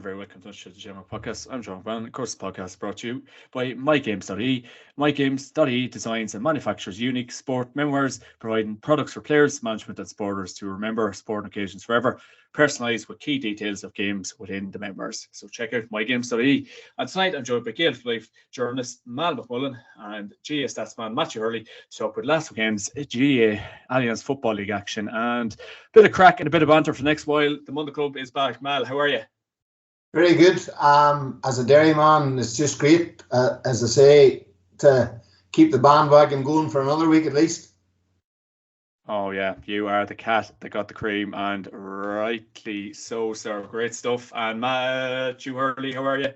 very welcome to the JMac Podcast. I'm John Cavan. Of course, the podcast is brought to you by MyGames.ie. MyGames.ie designs and manufactures unique sport memoirs, providing products for players, management, and supporters to remember sporting occasions forever, personalised with key details of games within the memoirs. So check out MyGames.ie. And tonight, I'm joined by Gael Life journalist Mal McMullen and GA Statsman Matthew Hurley to talk with last weekend's GA Alliance Football League action and a bit of crack and a bit of banter for the next while. The Monday Club is back. Mal, how are you? Very good. As a Derry man, it's just great, as I say, to keep the bandwagon going for another week at least. Oh yeah, you are the cat that got the cream, and rightly so, sir. Great stuff. And Matthew Hurley, how are you?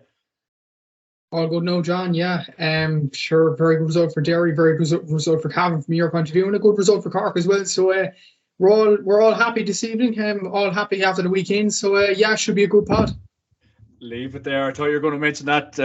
All good now, John. Yeah, sure. Very good result for Derry. Very good result for Cavan from your point of view, and a good result for Cork as well. So we're all happy this evening. All happy after the weekend. So yeah, should be a good pod. Leave it there. I thought you were going to mention that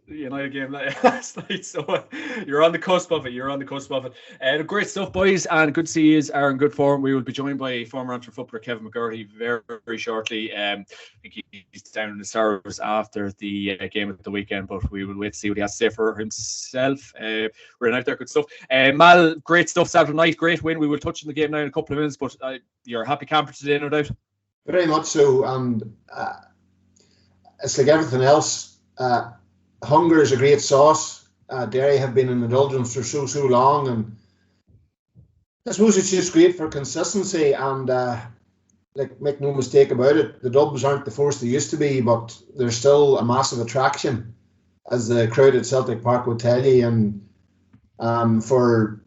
United game last night. So you're on the cusp of it. Great stuff, boys. And good to see you are in good form. We will be joined by former amateur footballer Cavan McCurdy very, very shortly. I think he's down in the Stars after the game of the weekend, but we will wait to see what he has to say for himself. We're out there. Good stuff. Mal, great stuff Saturday night. Great win. We will touch on the game now in a couple of minutes, but you're a happy camper today, no doubt. Very much so. And it's like everything else. Hunger is a great sauce. Derry have been in indulgence for so long, and I suppose it's just great for consistency. And make no mistake about it, the Dubs aren't the force they used to be, but they're still a massive attraction, as the crowd at Celtic Park will tell you. And for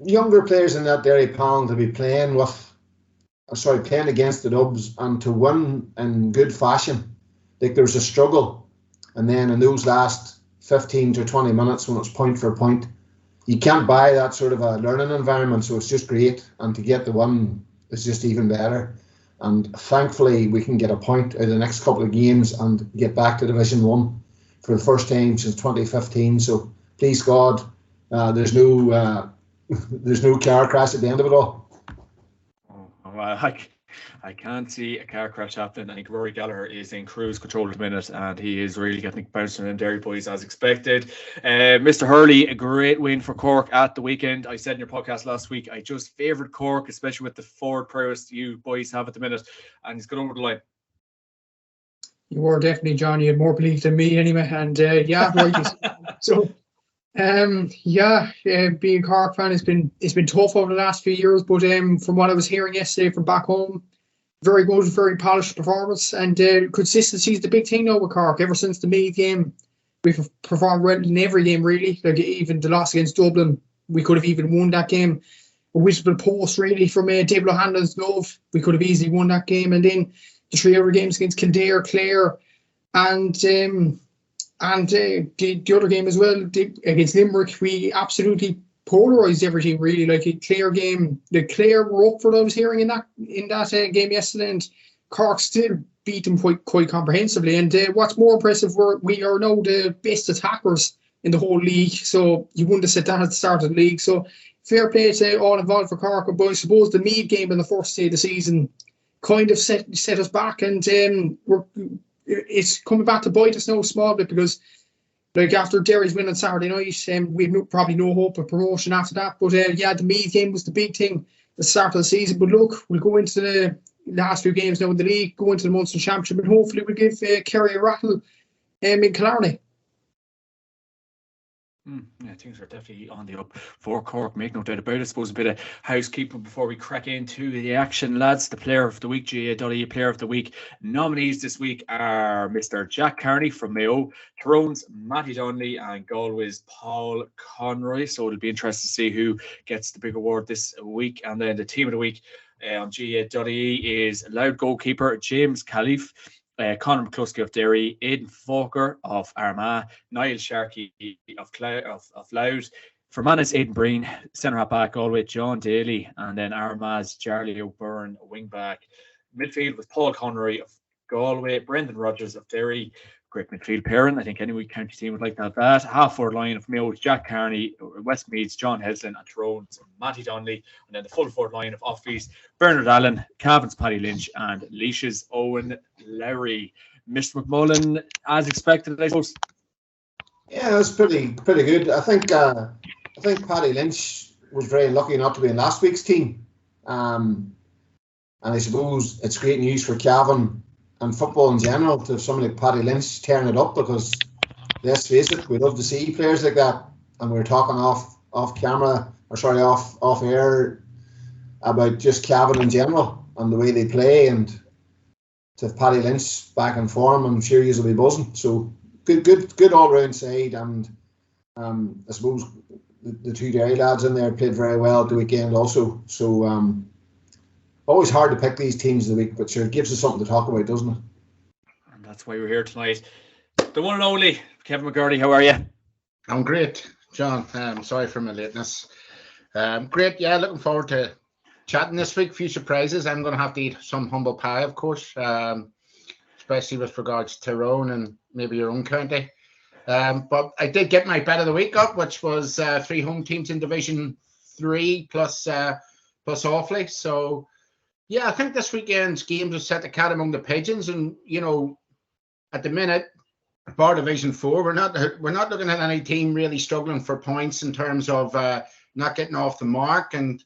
younger players in that Derry panel to be playing against the Dubs and to win in good fashion. Like, there's a struggle, and then in those last 15 to 20 minutes when it's point for point, you can't buy that sort of a learning environment. So it's just great, and to get the win is just even better. And thankfully we can get a point out of the next couple of games and get back to Division 1 for the first time since 2015. So please God, there's no car crash at the end of it all. I can't see a car crash happening. I think Rory Gallagher is in cruise control at the minute, and he is really getting bouncing in Derry boys as expected. Mr. Hurley, a great win for Cork at the weekend. I said in your podcast last week, I just favoured Cork, especially with the forward prowess you boys have at the minute, and he's got over the line. You were definitely, John. You had more belief than me anyway, and yeah, right. So being a Cork fan, it's been tough over the last few years, but from what I was hearing yesterday from back home, very good, very polished performance, and consistency is the big thing now with Cork. Ever since the Mayo game, we've performed well in every game really. Like, even the loss against Dublin, we could have even won that game. A whistle post really from David O'Hanlon's glove, we could have easily won that game. And then the three other games against Kildare, Clare, and the other game as well against Limerick, we absolutely polarised everything really. Like, a Clare game, the Clare were up for what I was hearing in that game yesterday, and Cork still beat them quite comprehensively. And what's more impressive, we are now the best attackers in the whole league. So you wouldn't have said that at the start of the league. So fair play to all involved for Cork. But I suppose the Meath game in the first day of the season kind of set us back, and it's coming back to bite us now a small bit, because like, after Derry's win on Saturday night, we had probably no hope of promotion after that. But the Meath game was the big thing at the start of the season. But look, we'll go into the last few games now in the league, go into the Munster Championship, and hopefully we'll give Kerry a rattle in Killarney. Yeah, things are definitely on the up for Cork, make no doubt about it. I suppose a bit of housekeeping before we crack into the action, lads. The player of the week, GA.ie player of the week nominees this week are Mr. Jack Carney from Mayo, Tyrone's Matty Donnelly, and Galway's Paul Conroy. So it'll be interesting to see who gets the big award this week. And then the team of the week on GA.ie is Loud goalkeeper James Caliph, Conor McCluskey of Derry, Aidan Falker of Armagh, Niall Sharkey of Loud. For Manus, Aidan Breen, centre half back Galway, John Daly, and then Armagh's Charlie O'Byrne, wing back. Midfield with Paul Conroy of Galway, Brendan Rodgers of Derry. Great midfield pairing. I think any county team would like to have that. Half forward line of Mayo, Jack Carney, Westmeath's John Heslin, and Tyrone's Matty Donnelly. And then the full forward line of Offaly's Bernard Allen, Cavan's Paddy Lynch, and Laois's Owen Lowry. Mr. McMullen, as expected, I suppose. Yeah, it was pretty good. I think Paddy Lynch was very lucky not to be in last week's team. And I suppose it's great news for Cavan and football in general to have somebody like Paddy Lynch tearing it up, because let's face it, we love to see players like that. And we were talking off air about just Cavan in general and the way they play, and to have Paddy Lynch back in form, I'm sure he'll be buzzing. So good all round side, and I suppose the two Derry lads in there played very well at the weekend also. So always hard to pick these teams of the week, but sure, it gives us something to talk about, doesn't it? And that's why we're here tonight. The one and only Kevin McGurty, how are you? I'm great, John. Sorry for my lateness. Great, yeah, looking forward to chatting this week. Few surprises. I'm going to have to eat some humble pie, of course, especially with regards to Tyrone and maybe your own county. But I did get my bet of the week up, which was 3 home teams in Division 3 plus Offaly. So, yeah, I think this weekend's games will set the cat among the pigeons. And, you know, at the minute, bar Division 4, we're not looking at any team really struggling for points in terms of not getting off the mark. And,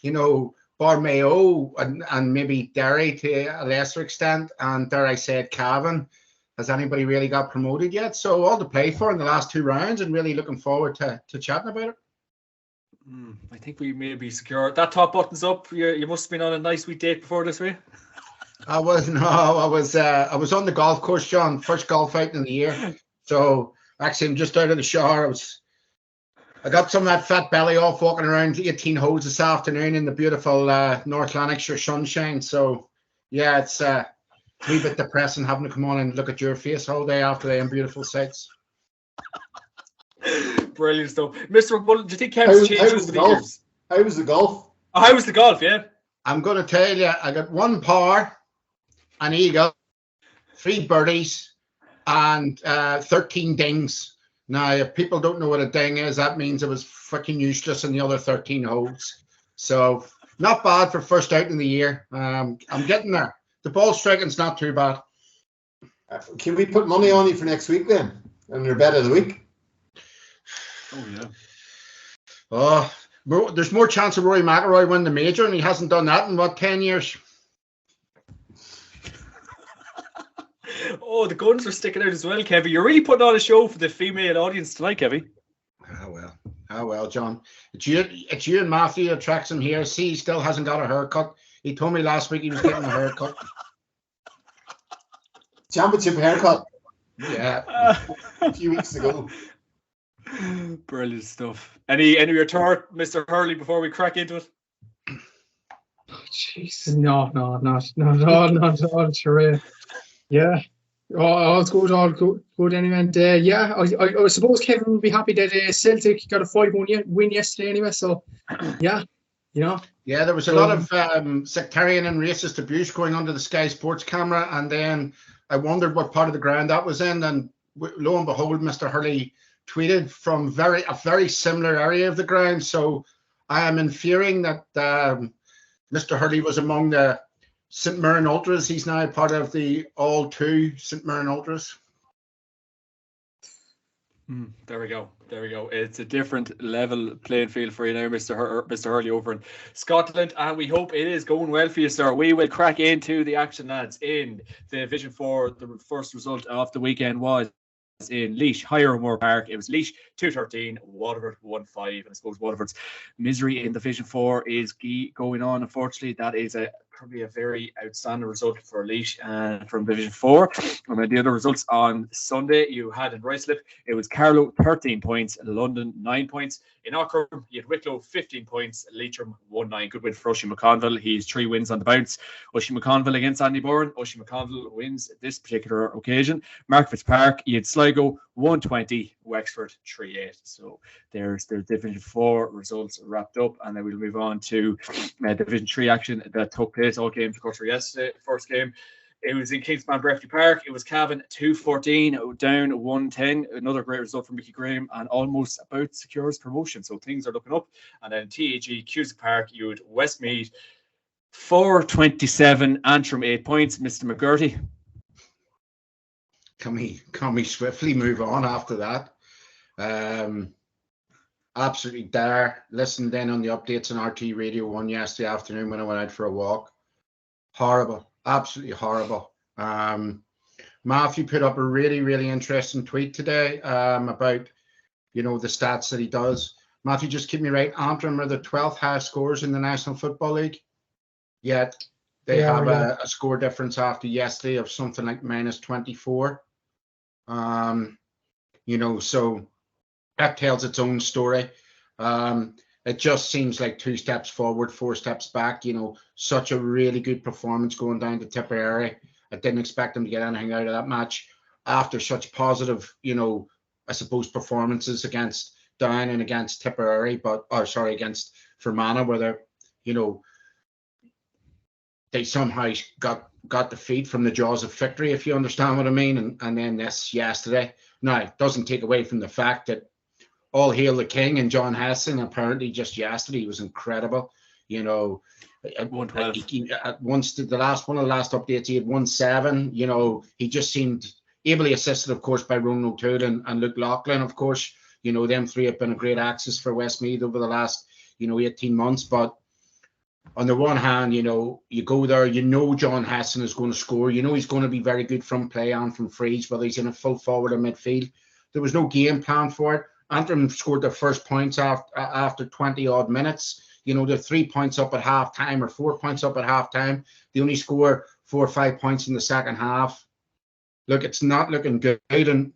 you know, bar Mayo and maybe Derry to a lesser extent, and dare I say it, Cavan, has anybody really got promoted yet? So all to play for in the last 2 rounds, and really looking forward to chatting about it. I think we may be secure. That top button's up. You must have been on a nice wee date before this, were you? I was on the golf course, John. First golf out in the year. So actually, I'm just out of the shower. I got some of that fat belly off walking around 18 holes this afternoon in the beautiful North Lanarkshire sunshine. So yeah, it's a wee bit depressing having to come on and look at your face all day after them beautiful sights. Brilliant stuff. Mr. McMullen, do you think Kev's changed over the years? How was the golf? Oh, how was the golf, yeah? I'm going to tell you, I got 1 par, an eagle, 3 birdies, and 13 dings. Now, if people don't know what a ding is, that means it was freaking useless in the other 13 holes. So, not bad for first out in the year. I'm getting there. The ball striking's not too bad. Can we put money on you for next week then? And your bet of the week? Oh, yeah. Oh, there's more chance of Rory McIlroy winning the major, and he hasn't done that in, 10 years? Oh, the guns are sticking out as well, Kevin. You're really putting on a show for the female audience tonight, Kevin. Oh well, John. It's you and Matthew that tracks him here. See, he still hasn't got a haircut. He told me last week he was getting a haircut. Championship haircut. Yeah. A few weeks ago. Brilliant stuff. Any retort, Mr. Hurley, before we crack into it? Jesus, no, sure. Yeah. All good anyway. And yeah, I suppose Kevin would be happy that Celtic got a 5-1 win yesterday anyway. So, yeah, you know. Yeah, there was a lot of sectarian and racist abuse going on to the Sky Sports camera, and then I wondered what part of the ground that was in, and lo and behold, Mr. Hurley tweeted from a very similar area of the ground. So I am inferring that Mr. Hurley was among the St. Mirren Ultras. He's now part of the all 2 St. Mirren Ultras. There we go. It's a different level playing field for you now, Mr. Hurley over in Scotland, and we hope it is going well for you, sir. We will crack into the action, lads, in Division 4. The first result of the weekend was in Laois, Hiramore Park. It was Laois 2-13, Waterford 1-5. And I suppose Waterford's misery in Division 4 is going on. Unfortunately, that is probably a very outstanding result for Laois from Division 4. And then the other results on Sunday, you had in Ruislip, it was Carlow 13 points, London 9 points. In Auckland, you had Wicklow 15 points, Leitrim 1-9. Good win for Oisin McConville. He's 3 wins on the bounce. Oisin McConville against Andy Bourne. Oisin McConville wins this particular occasion. Markfitz Park, you had Sligo 120, Wexford 3-8. So there's the Division 4 results wrapped up, and then we'll move on to Division 3 action that took place. All games, of course, were yesterday. First game, it was in Kingspan Breffney Park. It was Cavan 2-14, down 1-10. Another great result from Mickey Graham, and almost about secures promotion. So things are looking up. And then TAG, Cusack Park, you had Westmeath 4-27, Antrim 8 points. Mr. McGurty. can we swiftly move on after that? Absolutely dire. Listened in on the updates on RT Radio 1 yesterday afternoon when I went out for a walk. Horrible. Absolutely horrible. Matthew put up a really, really interesting tweet today about, the stats that he does. Matthew, just keep me right. Antrim are the 12th highest scorers in the National Football League. Yet they have a score difference after yesterday of something like -24. So that tells its own story. It just seems like 2 steps forward, 4 steps back. Such a really good performance going down to Tipperary. I didn't expect them to get anything out of that match after such positive, performances against Down and against Tipperary, against Fermanagh, where they're, they somehow got the feed from the jaws of victory, if you understand what I mean. And then this yesterday. Now, it doesn't take away from the fact that all hail the king and John Heston. Apparently, just yesterday was incredible. At 112. At once, one of the last updates, he had 1-7. He just seemed ably assisted, of course, by Ronan O'Toole and Luke Loughlin, of course. Them 3 have been a great axis for Westmeath over the last, 18 months. But on the one hand, you go there, John Heston is going to score. He's going to be very good from play and from frees, whether he's in a full forward or midfield. There was no game plan for it. Antrim scored their first points after 20-odd minutes. They're 3 points up at half-time or 4 points up at half-time. They only score 4 or 5 points in the second half. Look, it's not looking good. And,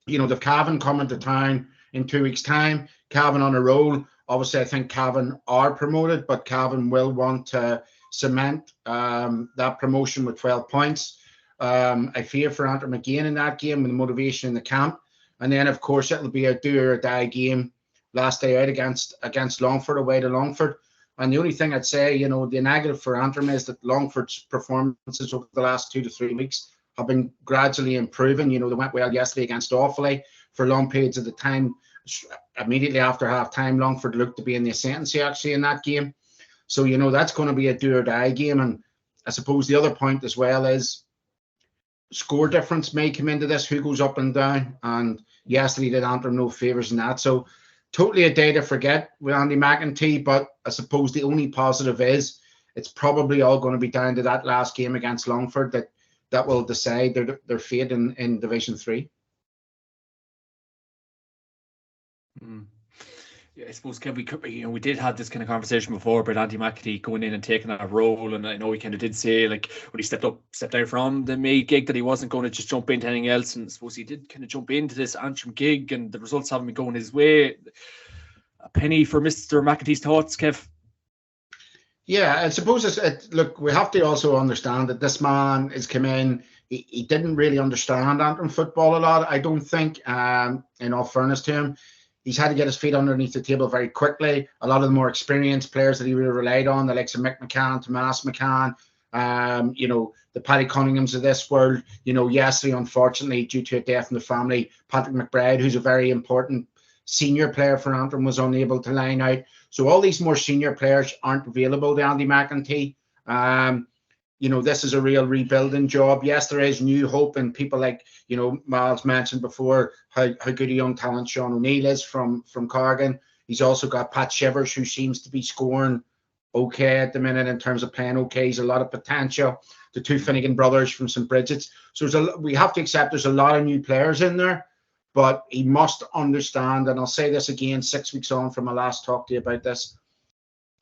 they've Cavan coming to town in 2 weeks' time. Cavan on a roll. Obviously, I think Cavan are promoted, but Cavan will want to cement that promotion with 12 points. I fear for Antrim again in that game with the motivation in the camp. And then, of course, it'll be a do-or-die game last day out against Longford, away to Longford. And the only thing I'd say, the negative for Antrim is that Longford's performances over the last 2 to 3 weeks have been gradually improving. They went well yesterday against Offaly for long periods of the time. Immediately after half-time, Longford looked to be in the ascendancy, actually, in that game. So, that's going to be a do-or-die game. And I suppose the other point as well is score difference may come into this, who goes up and down. And yesterday did Antrim no favours in that. So, totally a day to forget with Andy McEntee, but I suppose the only positive is it's probably all going to be down to that last game against Longford that will decide their fate in Division 3. Yeah, I suppose, Kev, we did have this kind of conversation before about Andy McEntee going in and taking that role, and I know he kind of did say, like, when he stepped out from the May gig, that he wasn't going to just jump into anything else, and I suppose he did kind of jump into this Antrim gig, and the results haven't been going his way. A penny for Mr. McEntee's thoughts, Kev? Yeah, I suppose look, we have to also understand that this man has come in. He didn't really understand Antrim football a lot, I don't think, in all fairness to him. He's had to get his feet underneath the table very quickly. A lot of the more experienced players that he would have relied on, the likes of Mick McCann, Tomas McCann, the Paddy Cunninghams of this world. Yesterday, unfortunately, due to a death in the family, Patrick McBride, who's a very important senior player for Antrim, was unable to line out. So all these more senior players aren't available to Andy McEntee. This is a real rebuilding job. Yes, there is new hope, and people like, Miles mentioned before how good a young talent Sean O'Neill is from Corrigan. He's also got Pat Shivers, who seems to be scoring okay at the minute in terms of playing okay. He's a lot of potential. The 2 Finnegan brothers from St. Bridget's. So we have to accept there's a lot of new players in there, but he must understand, and I'll say this again 6 weeks on from my last talk to you about this,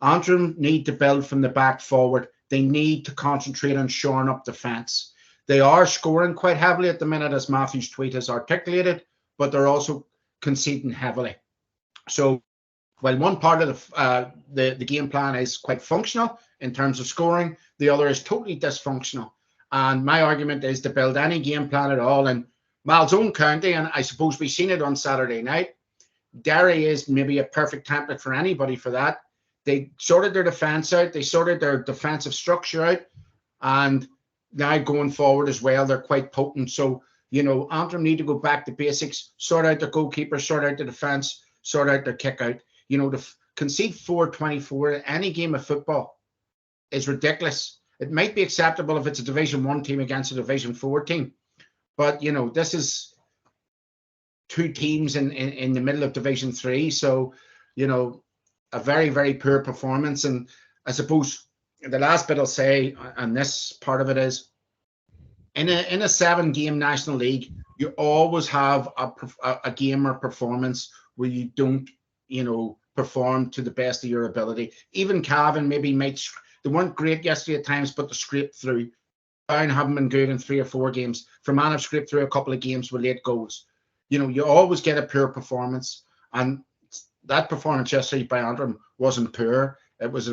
Antrim need to build from the back forward. They need to concentrate on shoring up defence. They are scoring quite heavily at the minute, as Matthew's tweet has articulated, but they're also conceding heavily. So while one part of the game plan is quite functional in terms of scoring, the other is totally dysfunctional. And my argument is to build any game plan at all. And Mal's own county, and I suppose we've seen it on Saturday night, Derry is maybe a perfect template for anybody for that. They sorted their defence out. They sorted their defensive structure out. And now going forward as well, they're quite potent. So, Antrim need to go back to basics, sort out their goalkeeper, sort out the defence, sort out their kick out. To concede 4-24 in any game of football is ridiculous. It might be acceptable if it's a Division 1 team against a Division 4 team. But, this is two teams in the middle of Division 3. So, a very, very poor performance. And I suppose the last bit I'll say on this part of it is, in a 7-game National League, you always have a game or performance where you don't, perform to the best of your ability. Even Cavan maybe they weren't great yesterday at times, but they scraped through. Down haven't been good in 3 or 4 games. Fermanagh have scraped through a couple of games with late goals. You always get a poor performance, and that performance yesterday by Antrim wasn't poor. It was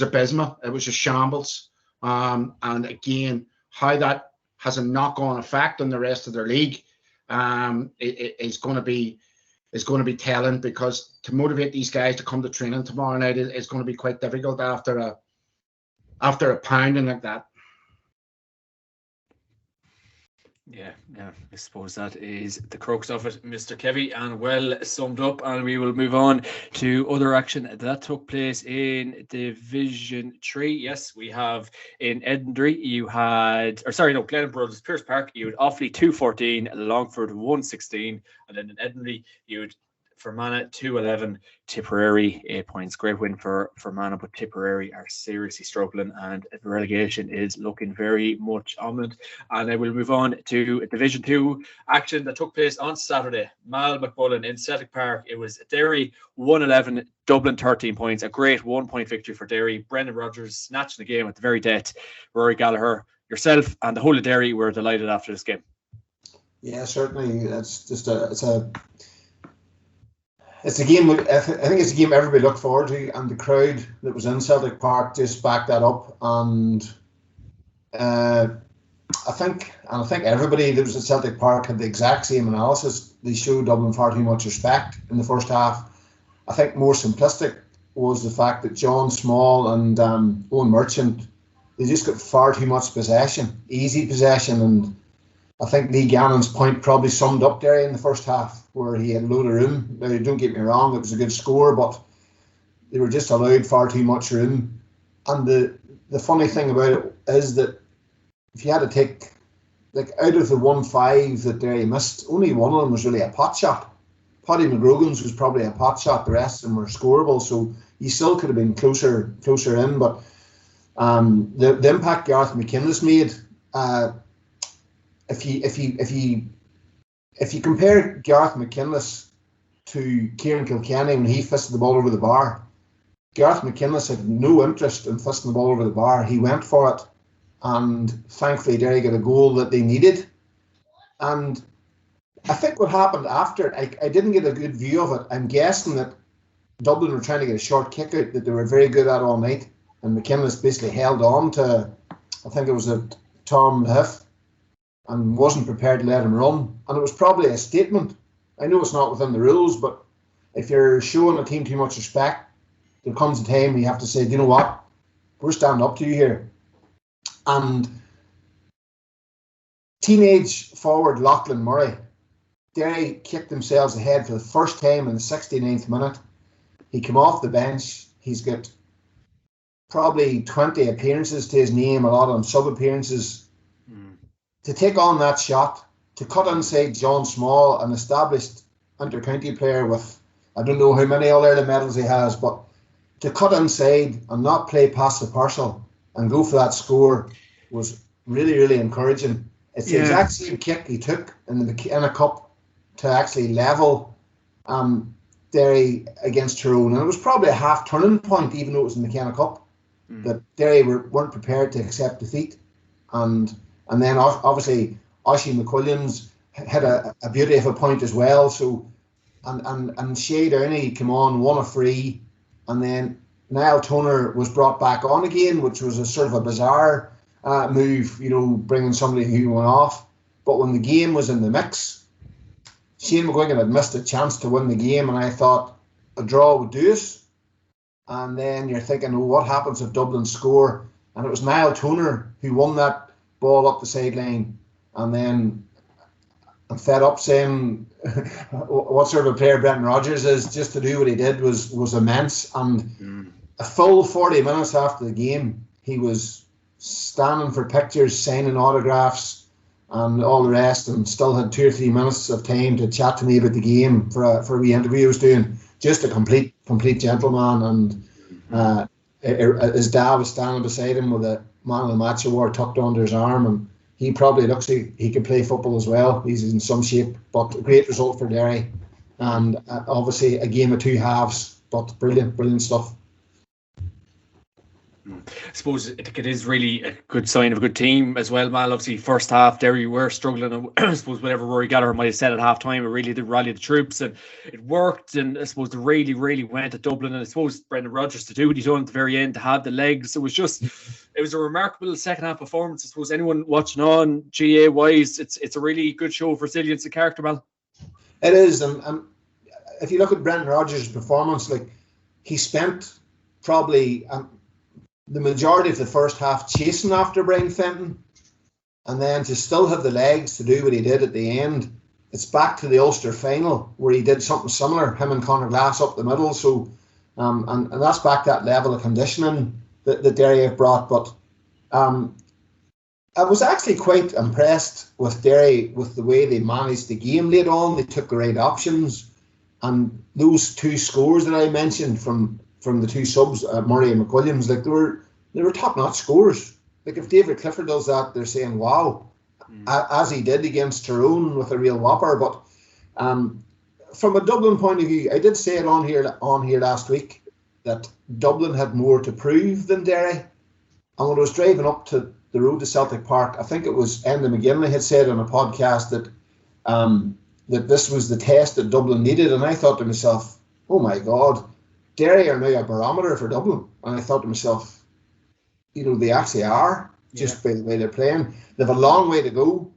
abysmal. It was a shambles. And again, how that has a knock-on effect on the rest of their league is going to be telling, because to motivate these guys to come to training tomorrow night is going to be quite difficult after a pounding like that. Yeah, I suppose that is the crux of it, Mr. Kevy, and well summed up. And we will move on to other action that took place in Division 3. Yes, we have in Edinburgh, Glennon Brothers, Pierce Park, you had Offaly 2-14, Longford 1-16, and then in Edinburgh, you had Fermanagh 2-11, Tipperary 8 points. Great win for Fermanagh, but Tipperary are seriously struggling, and the relegation is looking very much ominous. And I will move on to Division 2 action that took place on Saturday. Mal McMullen in Celtic Park. It was Derry 1-11, Dublin 13 points. A great 1-point victory for Derry. Brendan Rodgers snatching the game at the very death. Rory Gallagher, yourself, and the whole of Derry were delighted after this game. Yeah, certainly. It's a game. I think it's a game everybody looked forward to, and the crowd that was in Celtic Park just backed that up. And I think everybody that was at Celtic Park had the exact same analysis. They showed Dublin far too much respect in the first half. I think more simplistic was the fact that John Small and Owen Merchant, they just got far too much possession, easy possession, and I think Lee Gannon's point probably summed up Derry in the first half, where he had a load of room. Now, don't get me wrong, it was a good score, but they were just allowed far too much room. And the funny thing about it is that if you had to take, like, out of the 1-5 that Derry missed, only one of them was really a pot shot. Paddy McGrogan's was probably a pot shot, the rest of them were scoreable, so you still could have been closer in. But the impact Gareth McKinless made, if you compare Gareth McKinless to Kieran Kilkenny when he fisted the ball over the bar, Gareth McKinless had no interest in fisting the ball over the bar. He went for it, and thankfully Derry got a goal that they needed. And I think what happened after, I didn't get a good view of it. I'm guessing that Dublin were trying to get a short kick out that they were very good at all night, and McKinless basically held on to, I think it was a Tom Hiff, and wasn't prepared to let him run. And it was probably a statement. I know it's not within the rules, but if you're showing a team too much respect, there comes a time when you have to say, do you know what? We're standing up to you here. And teenage forward Lachlan Murray, Derry kicked themselves ahead for the first time in the 69th minute. He came off the bench. He's got probably 20 appearances to his name, a lot of them sub-appearances. To take on that shot, to cut inside John Small, an established inter-county player with, I don't know how many All-Ireland medals he has, but to cut inside and not play past the parcel and go for that score was really, really encouraging. It's the exact same kick he took in the McKenna Cup to actually level Derry against Tyrone. And it was probably a half turning point, even though it was in the McKenna Cup, that Derry weren't prepared to accept defeat. And then obviously Oshie McWilliams had a beauty of a point as well. So and Shea Downey came on, won a free, and then Niall Toner was brought back on again, which was a sort of a bizarre move, bringing somebody who went off. But when the game was in the mix, Shane McGuigan had missed a chance to win the game, and I thought a draw would do us. And then you're thinking, what happens if Dublin score? And it was Niall Toner who won that ball up the sideline, and then I'm fed up saying what sort of a player Brendan Rodgers is. Just to do what he did was immense. And a full 40 minutes after the game, he was standing for pictures, signing autographs, and all the rest, and still had 2 or 3 minutes of time to chat to me about the game for a wee interview I was doing. Just a complete gentleman, and his dad was standing beside him with a Man of the Match award tucked under his arm, and he probably looks like he can play football as well. He's in some shape, but a great result for Derry, and obviously a game of 2 halves, but brilliant stuff. I suppose it is really a good sign of a good team as well, Mal. Obviously, first half, Derry were struggling. And I suppose whatever Rory Gallagher might have said at half time, it really did rally the troops, and it worked. And I suppose they really went to Dublin. And I suppose Brendan Rodgers to do what he done at the very end, to have the legs. It was a remarkable second half performance. I suppose anyone watching on GA wise, it's a really good show of resilience and character, Mal. It is, and if you look at Brendan Rodgers' performance, like, he spent probably the majority of the first half chasing after Brian Fenton, and then to still have the legs to do what he did at the end. It's back to the Ulster final where he did something similar, him and Conor Glass up the middle. So, and that's back that level of conditioning that Derry have brought. But I was actually quite impressed with Derry, with the way they managed the game late on. They took the right options, and those 2 scores that I mentioned from the 2 subs, Murray and McWilliams, like they were top-notch scores. Like, if David Clifford does that, they're saying wow, as he did against Tyrone with a real whopper. But from a Dublin point of view, I did say it on here last week that Dublin had more to prove than Derry. And when I was driving up to the road to Celtic Park, I think it was Enda McGinley had said on a podcast that that this was the test that Dublin needed, and I thought to myself, oh my God, Derry are now a barometer for Dublin. And I thought to myself, they actually are, just by the way they're playing. They have a long way to go.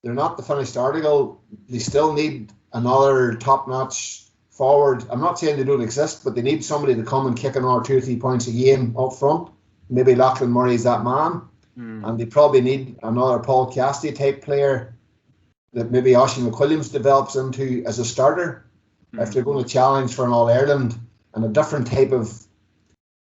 They're not the finished article. They still need another top-notch forward. I'm not saying they don't exist, but they need somebody to come and kick another 2 or 3 points a game up front. Maybe Lachlan Murray's that man. And they probably need another Paul Cassidy type player that maybe Oisin McWilliams develops into as a starter if they're going to challenge for an All-Ireland, and a different type of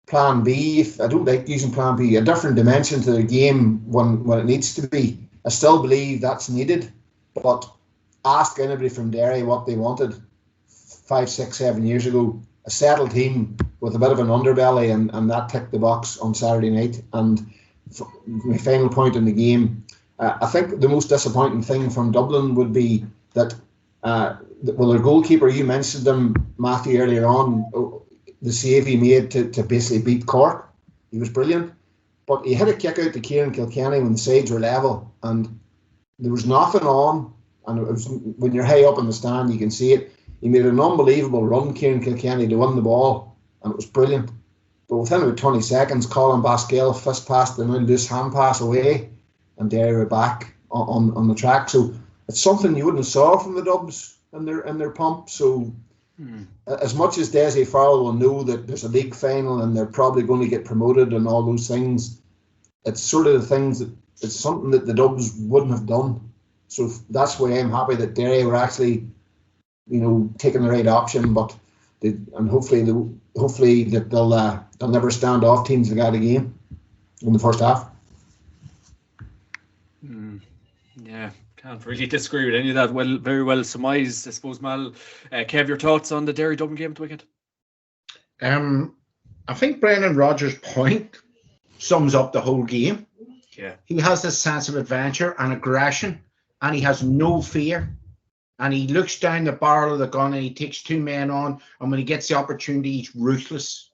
plan B. If I don't like using plan B, a different dimension to the game when it needs to be. I still believe that's needed, but ask anybody from Derry what they wanted 5, 6, 7 years ago. A settled team with a bit of an underbelly, and that ticked the box on Saturday night. And my final point in the game, I think the most disappointing thing from Dublin would be that their goalkeeper, you mentioned him, Matthew, earlier on, the save he made to basically beat Cork. He was brilliant. But he hit a kick out to Kieran Kilkenny when the sides were level, and there was nothing on. And it was, when you're high up in the stand, you can see it. He made an unbelievable run, Kieran Kilkenny, to win the ball, and it was brilliant. But within about 20 seconds, Colin Baskell fist passed the loose hand pass away, and Derry were back on the track. So it's something you wouldn't have saw from the Dubs in their pump. So as much as Dessie Farrell will know that there's a league final and they're probably going to get promoted and all those things, it's sort of the things that it's something that the Dubs wouldn't have done. So that's why I'm happy that Derry were actually, taking the right option. But hopefully that they'll never stand off teams that got a game in the first half. Yeah, can't really disagree with any of that. Well, very well surmised, I suppose, Mal. Kev, your thoughts on the Derry Dublin game at the weekend? I think Brendan Rodgers' point sums up the whole game. Yeah, he has this sense of adventure and aggression, and he has no fear. And he looks down the barrel of the gun and he takes 2 men on. And when he gets the opportunity, he's ruthless.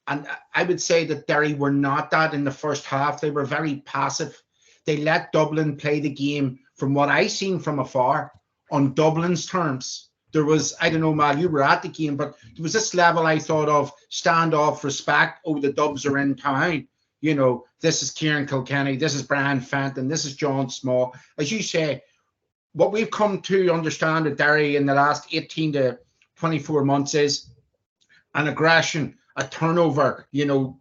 And I would say that Derry were not that in the first half. They were very passive. They let Dublin play the game, from what I seen from afar, on Dublin's terms. There was, I don't know, Mal, you were at the game, but there was this level I thought of standoff respect. Oh, the Dubs are in town. This is Kieran Kilkenny. This is Brian Fenton. This is John Small. As you say, what we've come to understand at Derry in the last 18 to 24 months is an aggression, a turnover,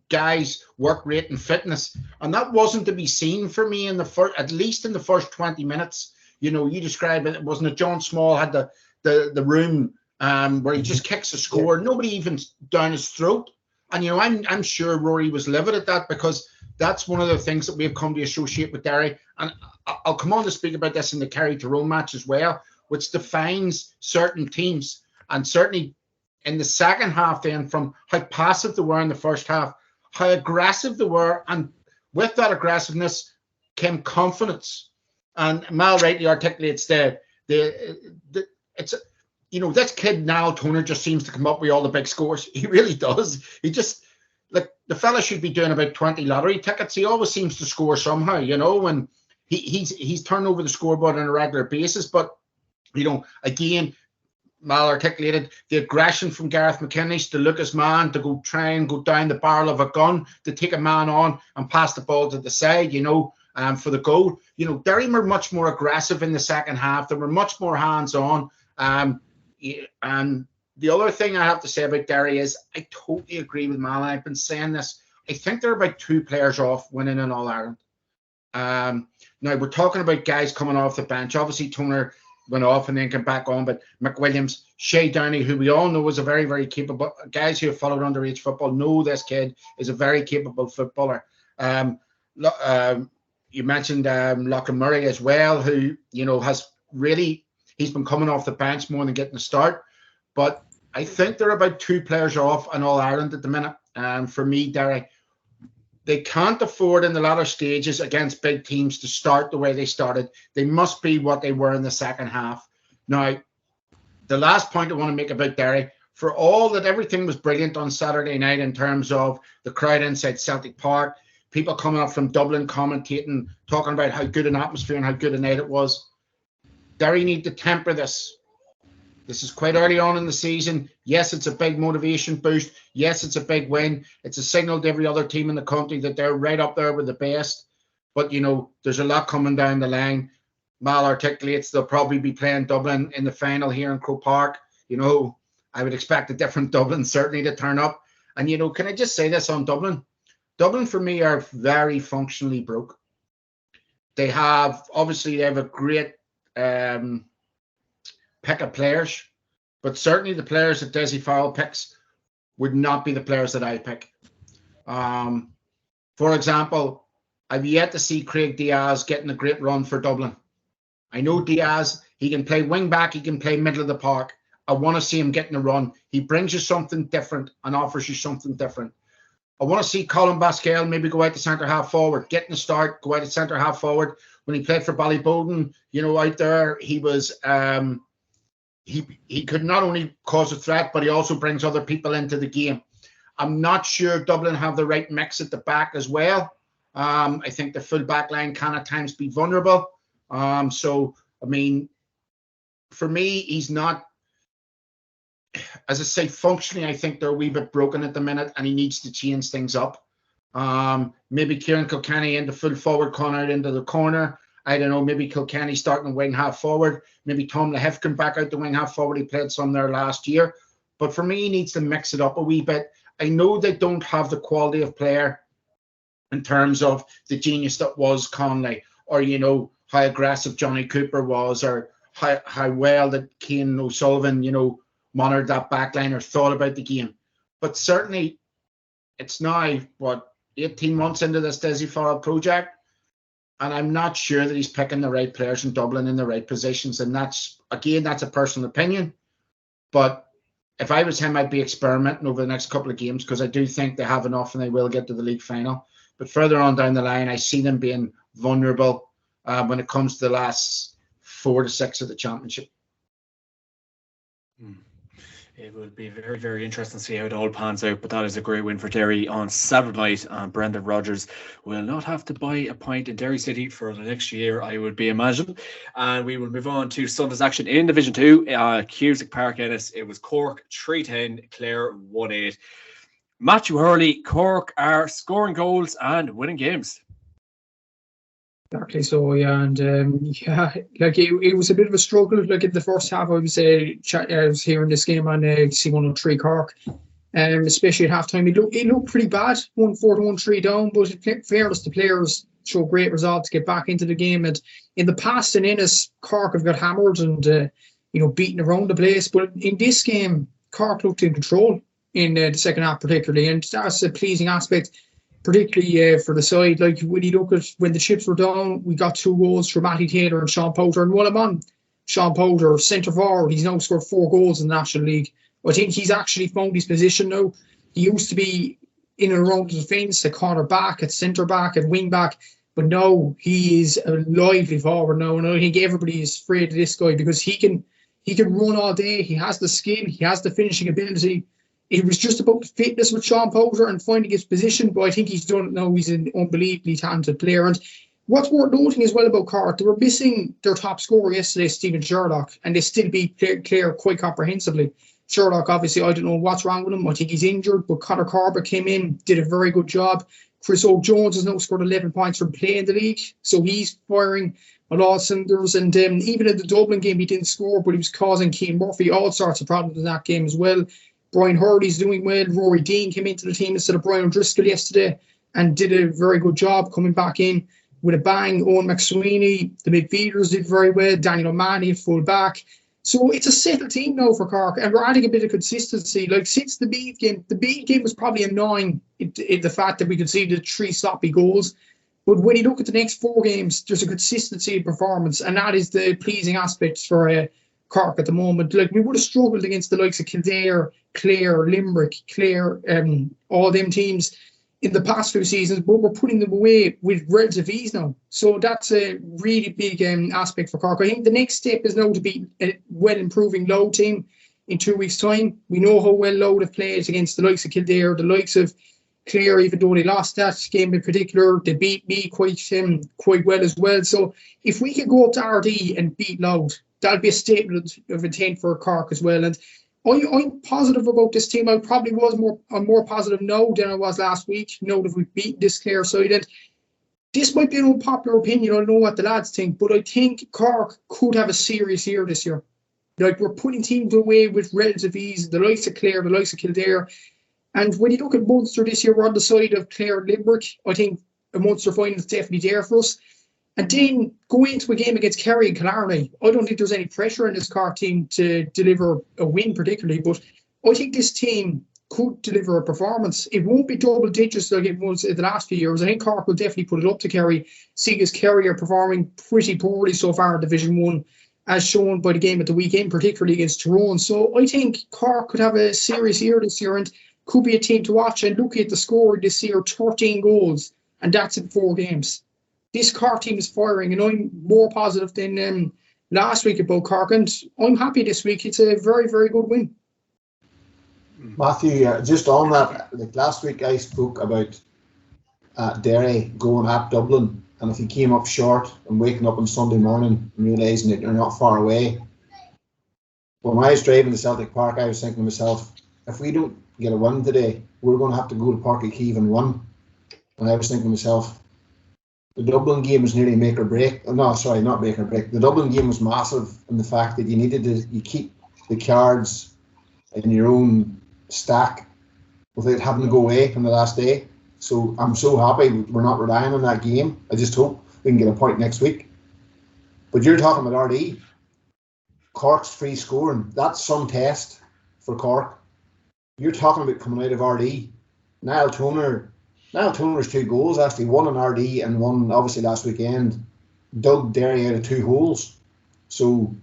guys, work rate and fitness. And that wasn't to be seen for me at least in the first 20 minutes. You described it, wasn't it? John Small had the room where he just kicks a score. Nobody even down his throat. And, I'm sure Rory was livid at that, because That's one of the things that we've come to associate with Derry. And I'll come on to speak about this in the Kerry Tyrone match as well, which defines certain teams. And certainly in the second half then, from how passive they were in the first half, how aggressive they were, and with that aggressiveness came confidence. And Mal rightly articulates it's this kid Niall Toner just seems to come up with all the big scores. He really does. He just, like, the fella should be doing about 20 lottery tickets. He always seems to score somehow, and he's turned over the scoreboard on a regular basis. But again, Mal articulated the aggression from Gareth McKinley to look his man, to go try and go down the barrel of a gun, to take a man on and pass the ball to the side, for the goal. Derry were much more aggressive in the second half. They were much more hands-on. And the other thing I have to say about Derry is I totally agree with Mal. I've been saying this. I think they're about 2 players off winning an All-Ireland. Now, we're talking about guys coming off the bench. Obviously, Toner went off and then came back on, but McWilliams, Shea Downey, who we all know is a very, very capable, guys who have followed underage football know this kid is a very capable footballer. You mentioned Lachlan Murray as well, who, has really, he's been coming off the bench more than getting a start. But I think they're about 2 players off in All-Ireland at the minute. For me, Derry, they can't afford in the latter stages against big teams to start the way they started. They must be what they were in the second half. Now, the last point I want to make about Derry, for all that everything was brilliant on Saturday night in terms of the crowd inside Celtic Park, people coming up from Dublin commentating, talking about how good an atmosphere and how good a night it was. Derry need to temper this. This is quite early on in the season. Yes, it's a big motivation boost. Yes, it's a big win. It's a signal to every other team in the country that they're right up there with the best. But, there's a lot coming down the line. Mal articulates they'll probably be playing Dublin in the final here in Croke Park. I would expect a different Dublin certainly to turn up. And, can I just say this on Dublin? Dublin, for me, are very functionally broke. They have a great pick of players, but certainly the players that Desi Farrell picks would not be the players that I pick. For example, I've yet to see Craig Diaz getting a great run for Dublin. I know Diaz, he can play wing back, he can play middle of the park. I want to see him getting a run. He brings you something different and offers you something different. I want to see Colin Basquel maybe go out to centre half forward, getting a start, go out to centre half forward. When he played for Ballyboden, out there, he was he could not only cause a threat, but he also brings other people into the game. I'm not sure Dublin have the right mix at the back as well. I think the full back line can at times be vulnerable. For me, he's not, as I say, functionally, I think they're a wee bit broken at the minute and he needs to change things up. Maybe Kieran Kilkenny into full forward corner into the corner. I don't know, maybe Kilkenny starting wing half forward. Maybe Tom Lehefkin back out the wing half forward. He played some there last year. But for me, he needs to mix it up a wee bit. I know they don't have the quality of player in terms of the genius that was Conley, or, how aggressive Johnny Cooper was, or how well that Cian O'Sullivan, monitored that back line or thought about the game. But certainly, it's now, 18 months into this Desi Farrell project, and I'm not sure that he's picking the right players in Dublin in the right positions. And that's a personal opinion. But if I was him, I'd be experimenting over the next couple of games, because I do think they have enough and they will get to the league final. But further on down the line, I see them being vulnerable when it comes to the last 4 to 6 of the championship. It will be very, very interesting to see how it all pans out, but that is a great win for Derry on Saturday night. And Brendan Rodgers will not have to buy a pint in Derry City for the next year, I would be imagining. And we will move on to Sunday's action in Division 2, Cusack Park, Ennis. It was Cork 3-10, Clare 1-8. Matthew Hurley, Cork are scoring goals and winning games. Exactly so, yeah, and it was a bit of a struggle. Like in the first half, I was hearing this game on C103 Cork, especially at halftime. It looked pretty bad, 1-4 to 1-3 down. But in fairness, the players show great results to get back into the game. And in the past, in Ennis, Cork have got hammered and beaten around the place. But in this game, Cork looked in control in the second half, particularly, and that's a pleasing aspect. particularly for the side. Like when you look at when the chips were down, we got 2 goals from Matty Taylor and Sean Poulter, and one of them, Sean Poulter, centre forward. He's now scored 4 goals in the National League. I think he's actually found his position now. He used to be in and around the defence, at corner back, at centre back, at wing back, but now he is a lively forward now, and I think everybody is afraid of this guy because he can run all day. He has the skill, he has the finishing ability. It was just about the fitness with Sean Poulter and finding his position, but I think he's done it now. He's an unbelievably talented player. And what's worth noting as well about Cork, they were missing their top scorer yesterday, Stephen Sherlock, and they still beat Clare quite comprehensively. Sherlock, obviously, I don't know what's wrong with him. I think he's injured, but Conor Corbett came in, did a very good job. Chris O'Jones has now scored 11 points from play in the league, so he's firing on all cylinders. And even in the Dublin game, he didn't score, but he was causing Keane Murphy all sorts of problems in that game as well. Brian Hurley's doing well. Rory Dean came into the team instead of Brian O'Driscoll yesterday and did a very good job coming back in with a bang. Owen McSweeney, the midfielders did very well. Daniel O'Mahony, full back. So it's a settled team now for Cork, and we're adding a bit of consistency. Like since the Meath game was probably annoying in the fact that we conceded 3 sloppy goals. But when you look at the next 4 games, there's a consistency in performance, and that is the pleasing aspect for Cork at the moment. Like we would have struggled against the likes of Kildare, Clare, Limerick, Clare, all them teams in the past few seasons, but we're putting them away with relative ease now. So that's a really big aspect for Cork. I think the next step is now to be a well-improving Low team in 2 weeks' time. We know how well Low have played against the likes of Kildare, the likes of Clare, even though they lost that game in particular. They beat me quite well as well. So if we can go up to RD and beat Loud, that'll be a statement of intent for Cork as well. And I'm positive about this team. I probably was more positive now than I was last week, now that we've beaten this Clare side. And this might be an unpopular opinion. I don't know what the lads think, but I think Cork could have a serious year this year. Like, we're putting teams away with relative ease, the likes of Clare, the likes of Kildare. And when you look at Munster this year, we're on the side of Clare and Limerick. I think a Munster final is definitely there for us. And then going into a game against Kerry and Killarney, I don't think there's any pressure on this Cork team to deliver a win particularly, but I think this team could deliver a performance. It won't be double digits like it was in the last few years. I think Cork will definitely put it up to Kerry, seeing as Kerry are performing pretty poorly so far in Division 1, as shown by the game at the weekend, particularly against Tyrone. So I think Cork could have a serious year this year and could be a team to watch. And look at the score this year, 13 goals, and that's in 4 games. This Cork team is firing, and I'm more positive than last week about Cork, and I'm happy this week. It's a very, very good win. Matthew, just on that, like last week I spoke about Derry going at Dublin, and if he came up short and waking up on Sunday morning and realising that they're not far away. When I was driving to Celtic Park, I was thinking to myself, if we don't get a win today, we're going to have to go to Páirc Uí Chaoimh and win. And I was thinking to myself, the Dublin game was nearly make or break. No, sorry, not make or break. The Dublin game was massive in the fact that you keep the cards in your own stack without having to go away on the last day. So I'm so happy we're not relying on that game. I just hope we can get a point next week. But you're talking about RD. Cork's free scoring. That's some test for Cork. You're talking about coming out of RD. Niall Toner's 2 goals, actually, one on RD and one obviously last weekend, dug Derry out of 2 holes. So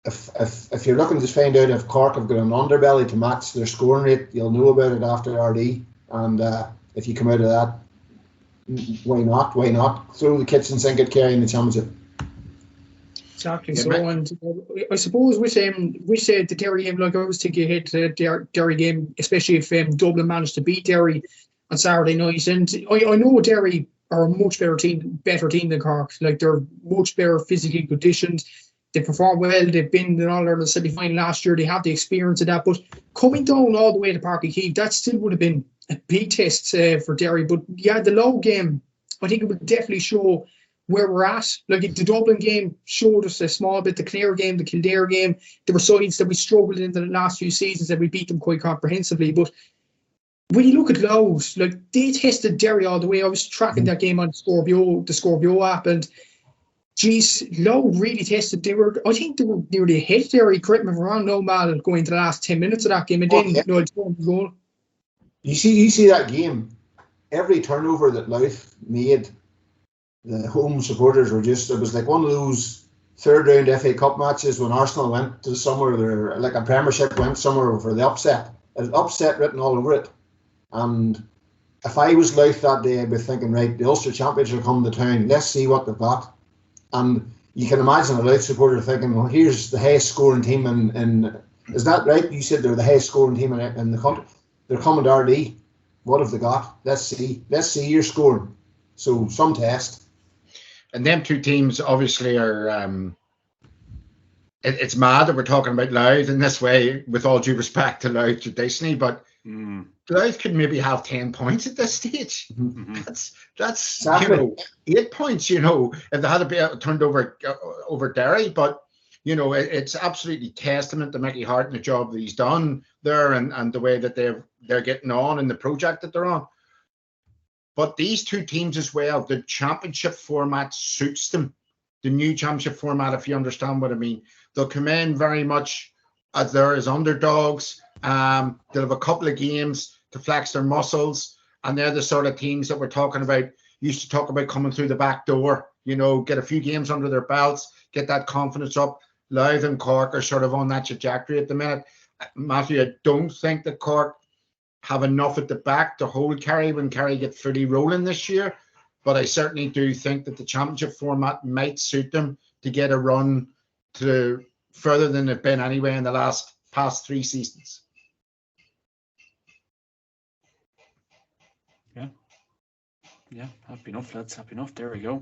if you're looking to find out if Cork have got an underbelly to match their scoring rate, you'll know about it after RD. And if you come out of that, why not? Why not? Throw the kitchen sink at Kerry in the championship. Exactly. Yeah, so, and I suppose with the Derry game, like I was thinking ahead to the Derry game, especially if Dublin managed to beat Derry on Saturday night. And I know Derry are a much better team than Cork. Like, they're much better physically conditioned. They perform well. They've been in All-Ireland semi-final last year. They have the experience of that. But coming down all the way to Páirc Uí Chaoimh, that still would have been a big test for Derry. But yeah, the Low game, I think it would definitely show where we're at. Like, the Dublin game showed us a small bit. The Clare game, the Kildare game, there were sides that we struggled in the last few seasons and we beat them quite comprehensively. But when you look at Loud, like, they tested Derry all the way. I was tracking that game on the Scorpio app, and geez, Loud really tested. I think they were nearly ahead of Derry. Correct me if I'm wrong, no mal going to the last 10 minutes of that game, and then goal. You see that game. every turnover that Louth made, the home supporters were just, it was like one of those third round FA Cup matches when Arsenal went to somewhere, like a Premiership went somewhere for the upset. It had upset written all over it. And if I was Louth that day, I'd be thinking, right, the Ulster champions will come to town. Let's see what they've got. And you can imagine a Louth supporter thinking, well, here's the highest scoring team in is that right? You said they're the highest scoring team in the country. They're coming to RD. What have they got? Let's see your scoring. So some test. And them two teams obviously are. It's mad that we're talking about Louth in this way, with all due respect to Louth traditionally, but Louth could maybe have 10 points at this stage. Mm-hmm. That's exactly. 8 points. If they had to be turned over Derry, but it's absolutely testament to Mickey Hart and the job that he's done there, and the way that they're getting on in the project that they're on. But these two teams as well, the championship format suits them. The new championship format, if you understand what I mean. They'll come in very much as underdogs. They'll have a couple of games to flex their muscles. And they're the sort of teams that we're talking about, used to talk about coming through the back door, get a few games under their belts, get that confidence up. Louth and Cork are sort of on that trajectory at the minute. Matthew, I don't think that Cork have enough at the back to hold Kerry when Kerry get fully rolling this year. But I certainly do think that the championship format might suit them to get a run to further than they've been anyway in the past 3 seasons. Yeah, happy enough, lads. Happy enough. There we go.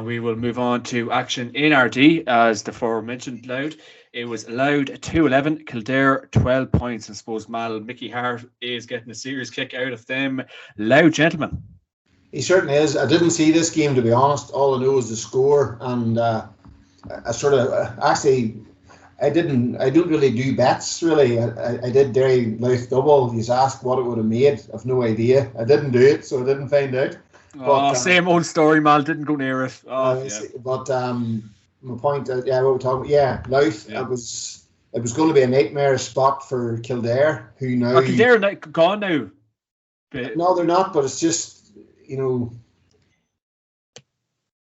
We will move on to action in RD. As the aforementioned Louth, it was Louth 2-11, Kildare 12 points. I suppose Mickey Hart is getting a serious kick out of them. Louth gentlemen. He certainly is. I didn't see this game, to be honest. All I know is the score, and I don't really do bets, really. I did Derry Louth double. He's asked what it would have made. I've no idea. I didn't do it, so I didn't find out. But, same old story, Mal. Didn't go near it. But my point, what we're talking about, Louth, it was going to be a nightmare spot for Kildare, who now... Are Kildare gone now? No, they're not, but it's just,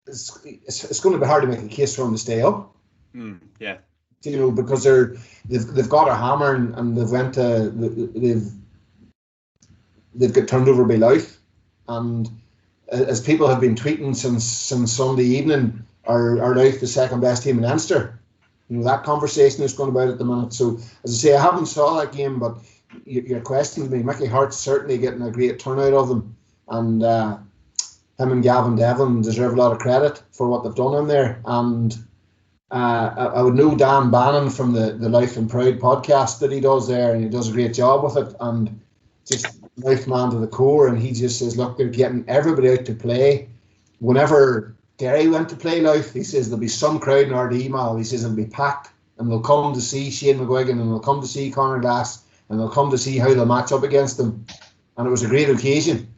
it's going to be hard to make a case for them to stay up. Yeah. Because they've got a hammer and they've got turned over by Louth, and as people have been tweeting since Sunday evening, are Louth the second best team in Leinster? That conversation is going about at the minute. So as I say, I haven't saw that game, but your question to me, Mickey Hart's certainly getting a great turnout of them, and him and Gavin Devlin deserve a lot of credit for what they've done in there. And I would know Dan Bannon from the Life and Proud podcast that he does there, and he does a great job with it, and just Louth man to the core. And he just says, look, they're getting everybody out to play. Whenever Derry went to play Louth, he says there'll be some crowd in RD Mal. He says it'll be packed, and they'll come to see Shane McGuigan, and they'll come to see Conor Glass, and they'll come to see how they'll match up against them. And it was a great occasion.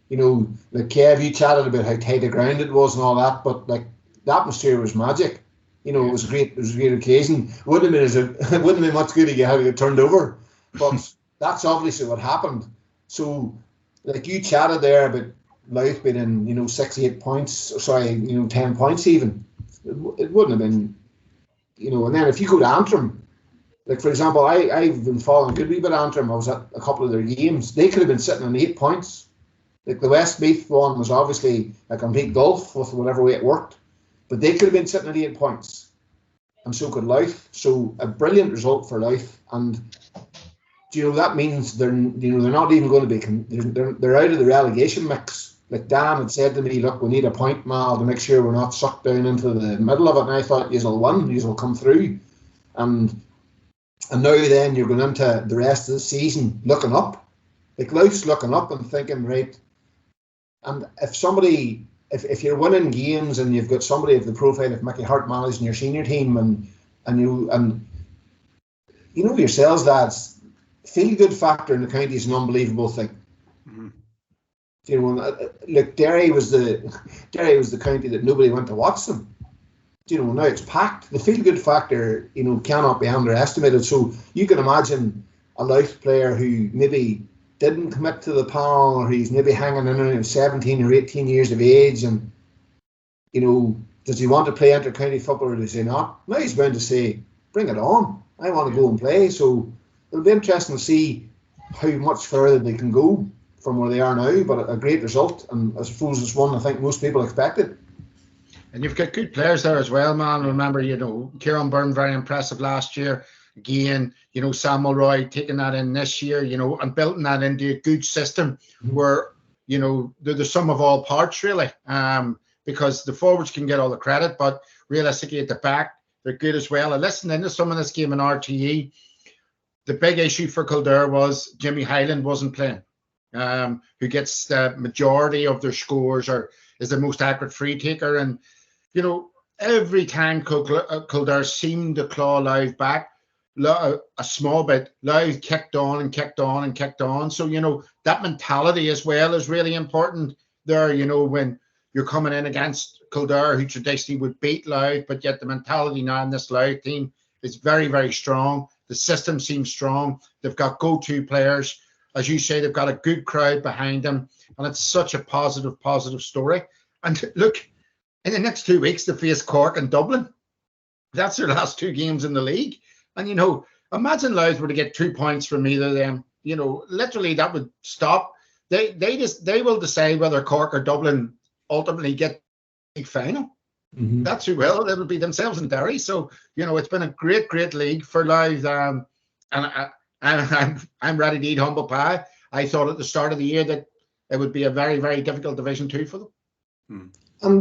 Like Kev, you chatted about how tight the ground it was and all that, but like the atmosphere was magic. It was a great occasion. Wouldn't have been much good if you had to get turned over, but that's obviously what happened. So, like you chatted there about Louth being in 68 points, 10 points even. It wouldn't have been, And then if you go to Antrim, like for example, I've been following a good wee bit of Antrim. I was at a couple of their games. They could have been sitting on 8 points. Like the Westmeath one was obviously a complete gulf with whatever way it worked. But they could have been sitting at 8 points, and so could Louth. So a brilliant result for Louth, and that means they're not even going to be they're out of the relegation mix. Like Dan had said to me, look, we need a point, Mal, to make sure we're not sucked down into the middle of it. And I thought, you'll win, you'll come through, and now then you're going into the rest of the season looking up. Like Louth's looking up and thinking, right. And if you're winning games and you've got somebody of the profile of Mickey Hart managing your senior team, and you know yourselves, lads, feel good factor in the county is an unbelievable thing. Mm-hmm. Look, Derry was the county that nobody went to watch them. Now it's packed. The feel good factor, cannot be underestimated. So you can imagine a Louth player who maybe didn't commit to the panel, or he's maybe hanging in around 17 or 18 years of age, and does he want to play inter-county football or does he not? Now he's bound to say, bring it on. I want to go and play. So it'll be interesting to see how much further they can go from where they are now, but a great result, and I suppose it's one I think most people expected. And you've got good players there as well, man. Remember, Kieran Byrne, very impressive last year. Again, Sam Mulroy taking that in this year, and building that into a good system where, they're the sum of all parts, really. Because the forwards can get all the credit, but realistically at the back, they're good as well. And listening into some of this game in RTE, the big issue for Kildare was Jimmy Hyland wasn't playing, who gets the majority of their scores or is the most accurate free taker. And, every time Kildare seemed to claw Louth back, a small bit, Louth kicked on and kicked on and kicked on. So, that mentality as well is really important there, when you're coming in against Kildare, who traditionally would beat Louth, but yet the mentality now in this Louth team is very, very strong. The system seems strong. They've got go-to players. As you say, they've got a good crowd behind them. And it's such a positive story. And look, in the next 2 weeks, they face Cork and Dublin. That's their last 2 games in the league. And, imagine Louth were to get 2 points from either of them. Literally that would stop. They will decide whether Cork or Dublin ultimately get the league final. Mm-hmm. That's who will. It'll be themselves and Derry. So, it's been a great league for Louth. And I'm ready to eat humble pie. I thought at the start of the year that it would be a very, very difficult Division 2 for them.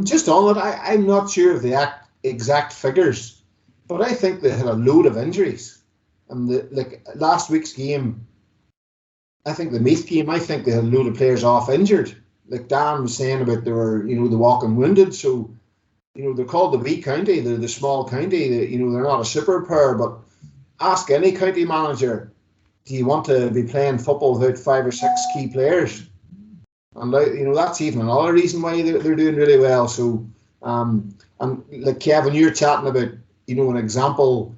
Just on it, I'm not sure of the exact figures, but I think they had a load of injuries. And last week's game, I think the Meath game, I think they had a load of players off injured. Like Dan was saying about they were, the walking wounded. So, they're called the wee county. They're the small county. They're not a superpower. But ask any county manager, do you want to be playing football without 5 or 6 key players? And that's even another reason why they're doing really well. So, and like Cavan, you're chatting about, an example,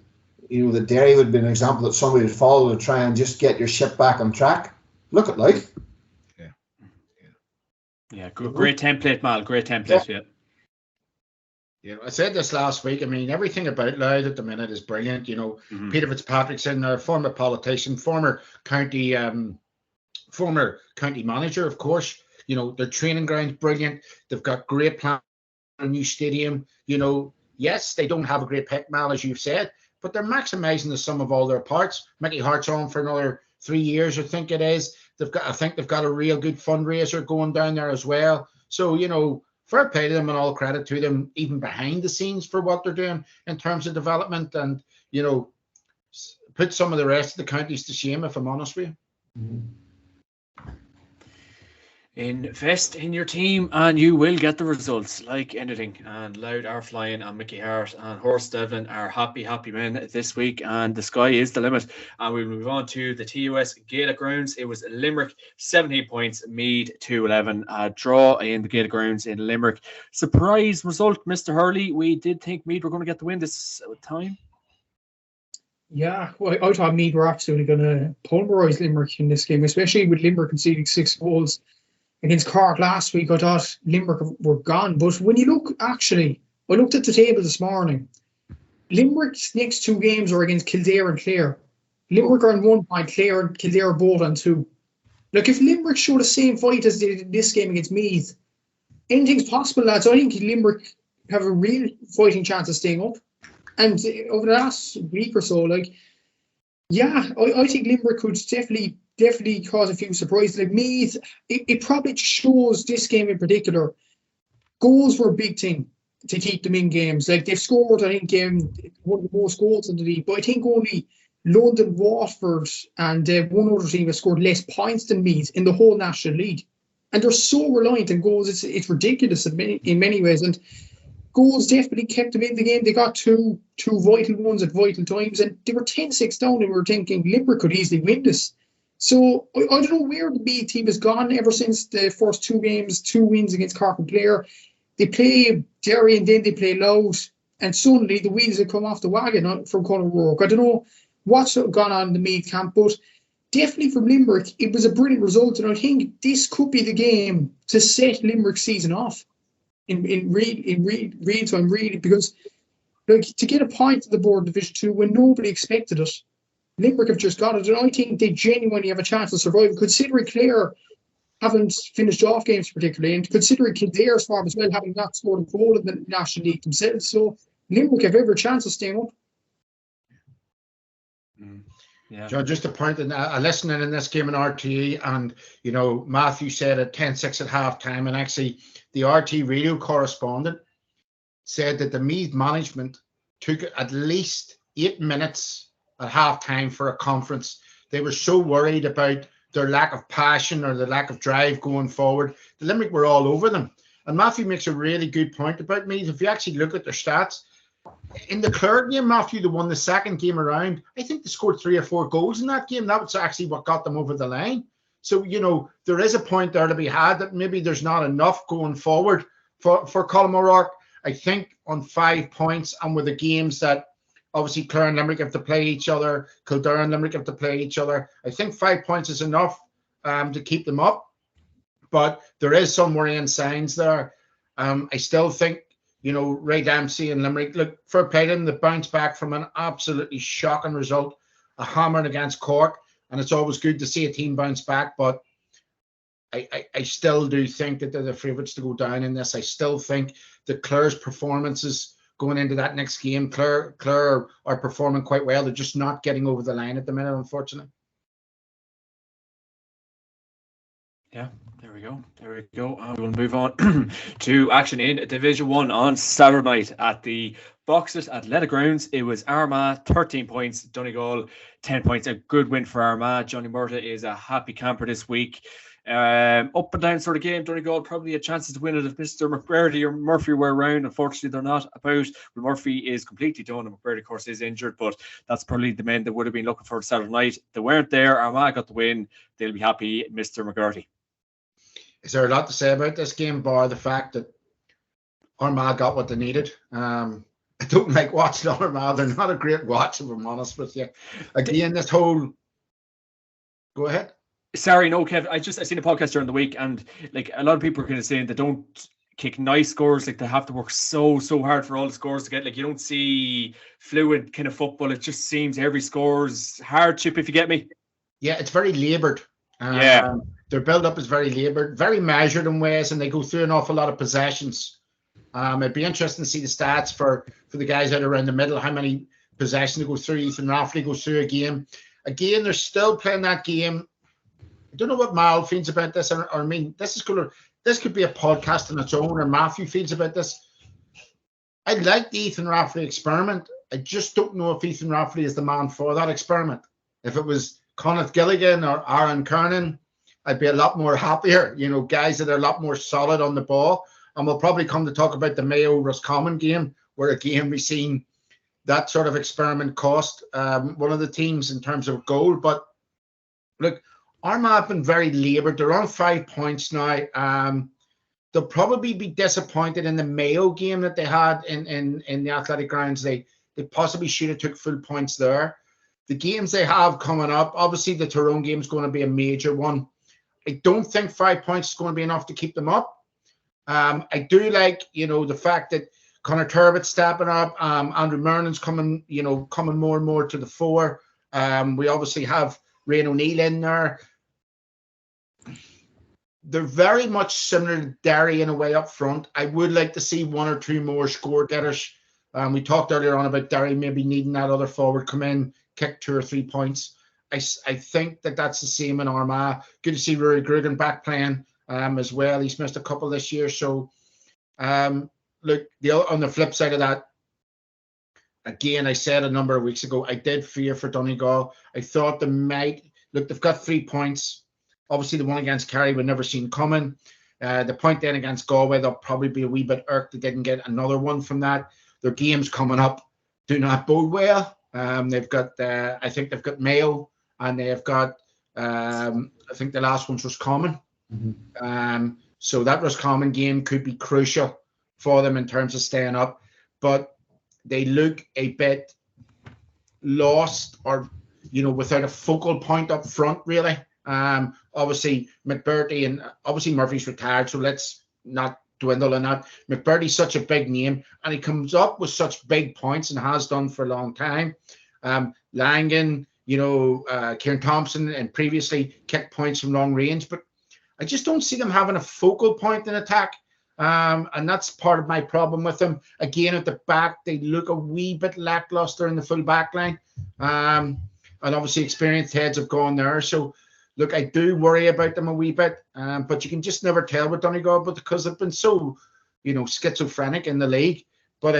that Derry would be an example that somebody would follow to try and just get your ship back on track. Look at Louth. Yeah, great template, Mal. Great template, yeah. Yeah, I said this last week. I mean, everything about Louth at the minute is brilliant. Peter Fitzpatrick's in there, former politician, former county manager, of course. Their training ground's brilliant. They've got great plans for a new stadium. Yes, they don't have a great pick, Mal, as you've said, but they're maximising the sum of all their parts. Mickey Hart's on for another 3 years, I think it is. I think they've got a real good fundraiser going down there as well. So, fair play to them and all credit to them, even behind the scenes for what they're doing in terms of development, and, put some of the rest of the counties to shame, if I'm honest with you. Mm-hmm. Invest in your team and you will get the results, like anything. And Louth are flying, and Mickey Hart and Horst Devlin are happy men this week, and the sky is the limit. And we'll move on to the TUS Gaelic Grounds. It was Limerick 17 points, Meath 2-11, a draw in the Gaelic Grounds in Limerick. Surprise result, Mr. Hurley. We did think Meath were going to get the win this time. Yeah, well, I thought Meath were absolutely going to pulverise Limerick in this game, especially with Limerick conceding 6 goals against Cork last week. I thought Limerick were gone. But when you look, actually, I looked at the table this morning. Limerick's next 2 games are against Kildare and Clare. Limerick are on 1 point, Clare and Kildare are both on 2. Look, if Limerick show the same fight as they did this game against Meath, anything's possible, lads. I think Limerick have a real fighting chance of staying up. And over the last week or so, I think Limerick could definitely cause a few surprises. Like Meath, it probably shows this game in particular. Goals were a big thing to keep them in games. Like they've scored, I think, one of the most goals in the league. But I think only London, Watford, and one other team have scored less points than Meath in the whole National League. And they're so reliant on goals. It's ridiculous in many ways. And goals definitely kept them in the game. They got two vital ones at vital times, and they were 10-6 down, and we were thinking Limerick could easily win this. So I don't know where the B team has gone ever since the first 2 games, 2 wins against Cork and Clare. They play Derry and then they play Louth, and suddenly the wheels have come off the wagon from Conor Rourke. I don't know what's gone on in the Meath camp, but definitely from Limerick, it was a brilliant result, and I think this could be the game to set Limerick's season off in real time, really, because like to get a point to the board Division 2 when nobody expected it. Limerick have just got it, and I think they genuinely have a chance to survive, considering Clare haven't finished off games particularly, and considering Kildare's form as well, having not scored a goal in the National League themselves. So Limerick have every chance of staying up. Yeah. John, just a point, listening in this game in RTE, and Matthew said at 10-6 at halftime, and actually the RT radio correspondent said that the Meath management took at least 8 minutes at halftime for a conference. They were so worried about their lack of passion or the lack of drive going forward. The Limerick were all over them. And Matthew makes a really good point about Meath. If you actually look at their stats, in the Clare game, Matthew, they won the second game around. I think they scored 3 or 4 goals in that game. That was actually what got them over the line. So, there is a point there to be had that maybe there's not enough going forward for Colm O'Rourke. I think on 5 points, and with the games that obviously Clare and Limerick have to play each other, Kildare and Limerick have to play each other, I think 5 points is enough to keep them up. But there is some worrying signs there. I still think, Ray Dempsey and Limerick, look, fair play to them, they bounced back from an absolutely shocking result, a hammering against Cork, and it's always good to see a team bounce back, but I still do think that they're the favourites to go down in this. I still think that Clare's performances going into that next game, Clare are performing quite well. They're just not getting over the line at the minute, unfortunately. Yeah, there we go. And we'll move on to action in Division 1 on Saturday night at the Boxers Athletic Grounds. It was Armagh, 13 points, Donegal, 10 points. A good win for Armagh. Johnny Murtagh is a happy camper this week. Up and down sort of game. Donegal probably had chances to win it if Mr. McBurdy or Murphy were around. Unfortunately, they're not about. Well, Murphy is completely done, and McBurdy, of course, is injured, but that's probably the men that would have been looking for Saturday night. They weren't there. Armagh got the win. They'll be happy, Mr. McGurty. Is there a lot to say about this game, bar the fact that Armagh got what they needed? I don't like watching Armagh. They're not a great watch, if I'm honest with you. Again, this whole... Go ahead. Sorry, no, Kev. I seen a podcast during the week, and like a lot of people are kind of saying they don't kick nice scores. Like they have to work so hard for all the scores to get. Like you don't see fluid kind of football. It just seems every score's hardship. If you get me. Yeah, it's very laboured. Their build-up is very laboured, very measured in ways, and they go through an awful lot of possessions. It'd be interesting to see the stats for the guys out around the middle, how many possessions they go through. Ethan Rafferty goes through a game. Again, they're still playing that game. I don't know what Mal feels about this, or I mean, this could be a podcast on its own, or Matthew feels about this. I like the Ethan Rafferty experiment. I just don't know if Ethan Rafferty is the man for that experiment. If it was Connacht Gilligan or Aaron Kernan, I'd be a lot more happier, guys that are a lot more solid on the ball. And we'll probably come to talk about the Mayo Roscommon game, where again we've seen that sort of experiment cost one of the teams in terms of goal. But look, Armagh have been very laboured. They're on 5 points now. They'll probably be disappointed in the Mayo game that they had in the athletic grounds. They possibly should have took full points there. The games they have coming up, obviously the Tyrone game is going to be a major one. I don't think 5 points is going to be enough to keep them up. I do like, the fact that Conor Turbitt's stepping up. Andrew Mernan's coming more and more to the fore. We obviously have Ryan O'Neill in there. They're very much similar to Derry in a way up front. I would like to see 1 or 2 more score getters. We talked earlier on about Derry maybe needing that other forward come in, kick 2 or 3 points. I think that's the same in Armagh. Good to see Rory Grugan back playing as well. He's missed a couple this year. So, look, on the flip side of that, again, I said a number of weeks ago, I did fear for Donegal. I thought they've got 3 points. Obviously, the one against Kerry we'd never seen coming. The point then against Galway, they'll probably be a wee bit irked they didn't get another one from that. Their games coming up do not bode well. They've got, I think they've got Mayo, and they've got, I think the last one's Roscommon. Mm-hmm. So that Roscommon game could be crucial for them in terms of staying up. But they look a bit lost, or, without a focal point up front, really. Obviously, McBurdy and obviously Murphy's retired, so let's not dwindle on that. McBurdy's such a big name, and he comes up with such big points and has done for a long time. Langan, Kieran Thompson, and previously kicked points from long range, but I just don't see them having a focal point in attack. And that's part of my problem with them. Again, at the back, they look a wee bit lackluster in the full back line. And obviously experienced heads have gone there. So, look, I do worry about them a wee bit. But you can just never tell with Donegal, but because they've been so, schizophrenic in the league. But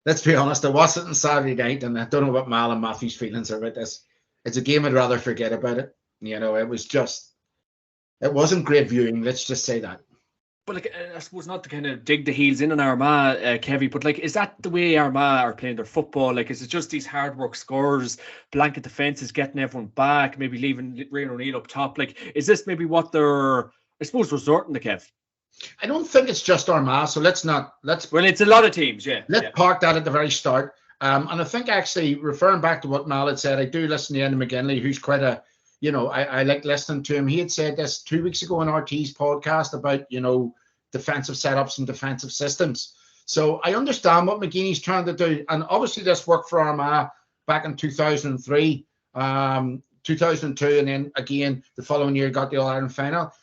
let's be honest, I watched it on Saturday night, and I don't know what Mal and Matthew's feelings are about this. It's a game I'd rather forget about it. It wasn't great viewing, let's just say that. But I suppose not to kind of dig the heels in on Armagh, Kevy, but is that the way Armagh are playing their football? Is it just these hard work scorers, blanket defences, getting everyone back, maybe leaving Rian O'Neill up top? Is this maybe what they're, I suppose, resorting to, Kev? I don't think it's just Armagh, so let's. Well, it's a lot of teams, yeah. Let's park that at the very start. And I think actually, referring back to what Mal had said, I do listen to Ian McGinley, who's quite a, I like listening to him. He had said this 2 weeks ago on RT's podcast about, defensive setups and defensive systems. So I understand what McGeeney's trying to do. And obviously this worked for Armagh back in 2003, 2002, and then again, the following year got the All-Ireland final.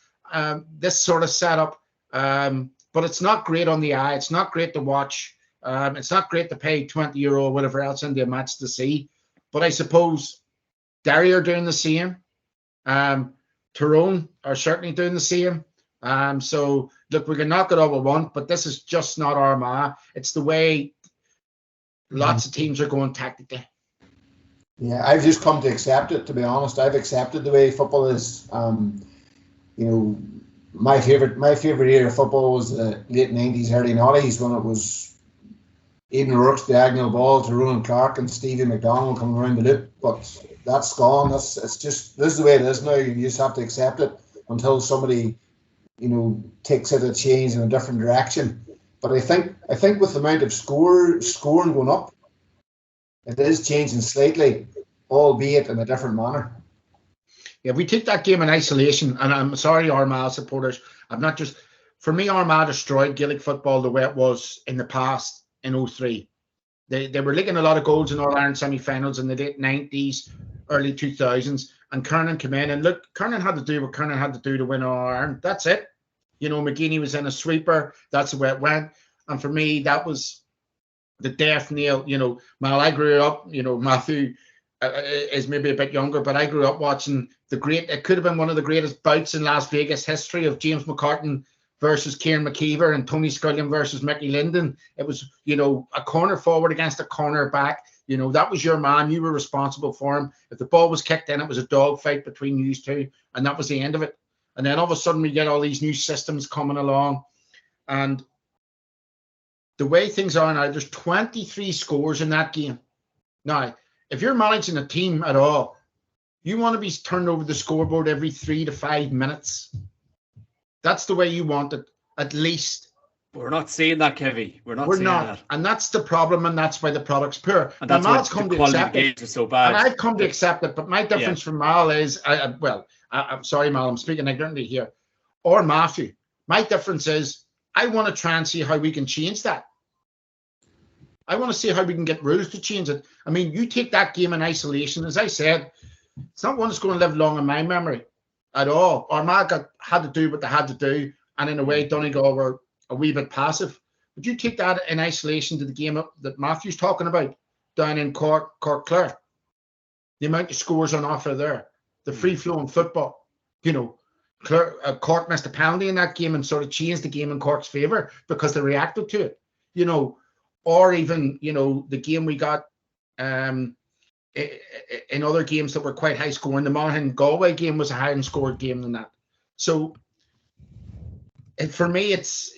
This sort of setup, but it's not great on the eye. It's not great to watch. It's not great to pay €20 or whatever else into a match to see. But I suppose Derry are doing the same. Tyrone are certainly doing the same. So look, we can knock it all we want, but this is just not Armagh. It's the way lots of teams are going tactically. Yeah, I've just come to accept it, to be honest. I've accepted the way football is. My favorite era of football was the late 90s, early 90s, when it was Aidan O'Rourke's diagonal ball to Ronan Clark and Stevie McDonald coming around the loop. But that's gone. This is the way it is now. You just have to accept it until somebody takes it a change in a different direction. But I think with the amount of scoring going up, it is changing slightly, albeit in a different manner. Yeah, we take that game in isolation, and I'm sorry, Armagh supporters. For me, Armagh destroyed Gaelic football the way it was in the past in 2003. They were leaking a lot of goals in All-Ireland semi-finals in the late 90s, early 2000s, and Kernan came in, and look, Kernan had to do what Kernan had to do to win All-Ireland. That's it. McGeeney was in a sweeper. That's the way it went. And for me, that was the death nail. Mal, I grew up, Matthew is maybe a bit younger, but I grew up watching it could have been one of the greatest bouts in Las Vegas history of James McCartan versus Kieran McKeever and Tony Scullion versus Mickey Linden. It was, a corner forward against a corner back. That was your man. You were responsible for him. If the ball was kicked in, it was a dogfight between you two, and that was the end of it. And then all of a sudden we get all these new systems coming along. And the way things are now, there's 23 scores in that game. Now, if you're managing a team at all, you want to be turned over the scoreboard every 3 to 5 minutes. That's the way you want it, at least. We're not seeing that, Kevy. We're not. That. And that's the problem, and that's why the product's poor. And that's why the quality of games is so bad. And I've come to accept it, but my difference from Mal is, I'm sorry, Mal, I'm speaking ignorantly here, or Matthew. My difference is I want to try and see how we can change that. I want to see how we can get rules to change it. I mean, you take that game in isolation. As I said, it's not one that's going to live long in my memory at all. Armagh had to do what they had to do, and in a way, Donegal were a wee bit passive. But you take that in isolation to the game that Matthew's talking about down in Cork Clare. The amount of scores on offer there, the free-flowing football. Cork missed a penalty in that game and sort of changed the game in Cork's favour because they reacted to it. Or even, the game we got in other games that were quite high scoring. The Monaghan-Galway game was a higher scored game than that. So for me, it's,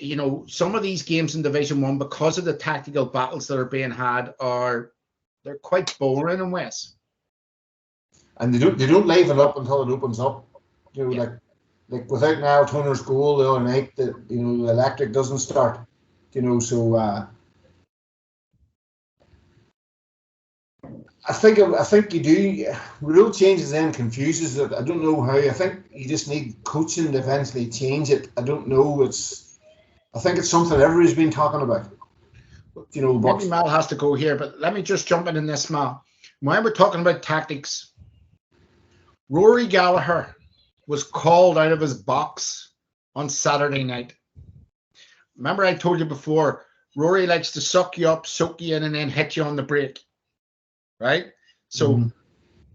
some of these games in Division 1, because of the tactical battles that are being had, they're quite boring in ways. And they don't liven up until it opens up. Like without Niall Turner's goal the other night, the electric doesn't start. I think you do. Rule changes then confuses it. I don't know how. I think you just need coaching to eventually change it. I don't know. I think it's something everybody's been talking about. You know, maybe Mal has to go here, but let me just jump in this, Mal. When we're talking about tactics, Rory Gallagher was called out of his box on Saturday night. Remember, I told you before, Rory likes to suck you up, soak you in, and then hit you on the break. Right? So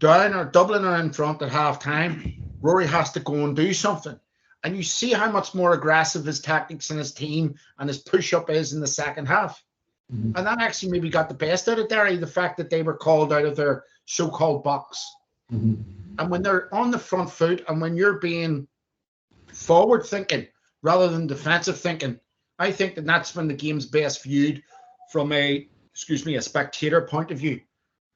Dublin are in front at half time. Rory has to go and do something. And you see how much more aggressive his tactics and his team and his push-up is in the second half. And that actually maybe got the best out of Derry, the fact that they were called out of their so-called box. And when they're on the front foot and when you're being forward thinking rather than defensive thinking, I think that that's when the game's best viewed from a spectator point of view.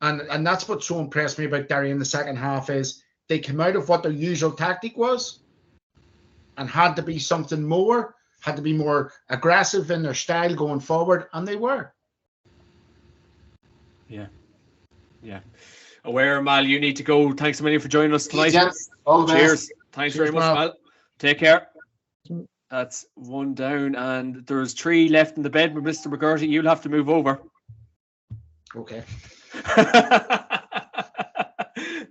And that's what so impressed me about Derry in the second half is they came out of what their usual tactic was and had to be something more, had to be more aggressive in their style going forward, and they were. Yeah. Aware, Mal, you need to go. Thanks a million for joining us tonight. Cheers. Thanks very much, Mal. Take care. That's one down, and there's 3 left in the bed with Mr. McGurty. You'll have to move over. Okay.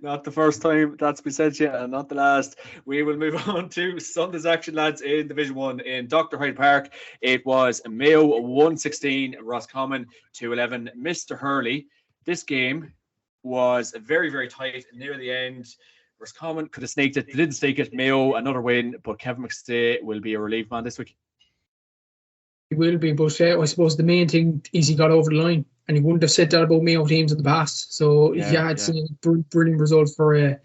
Not the first time that's been said yet, and not the last. We will move on to Sunday's action, lads, in Division 1 in Dr. Hyde Park. It was Mayo 116, Roscommon 211. Mr. Hurley, this game was very, very tight near the end. Roscommon could have snaked it. They didn't snake it. Mayo, another win, but Cavan McStay will be a relief man this week. He will be, but I suppose the main thing is he got over the line, and he wouldn't have said that about Mayo teams in the past. So it's a brilliant result for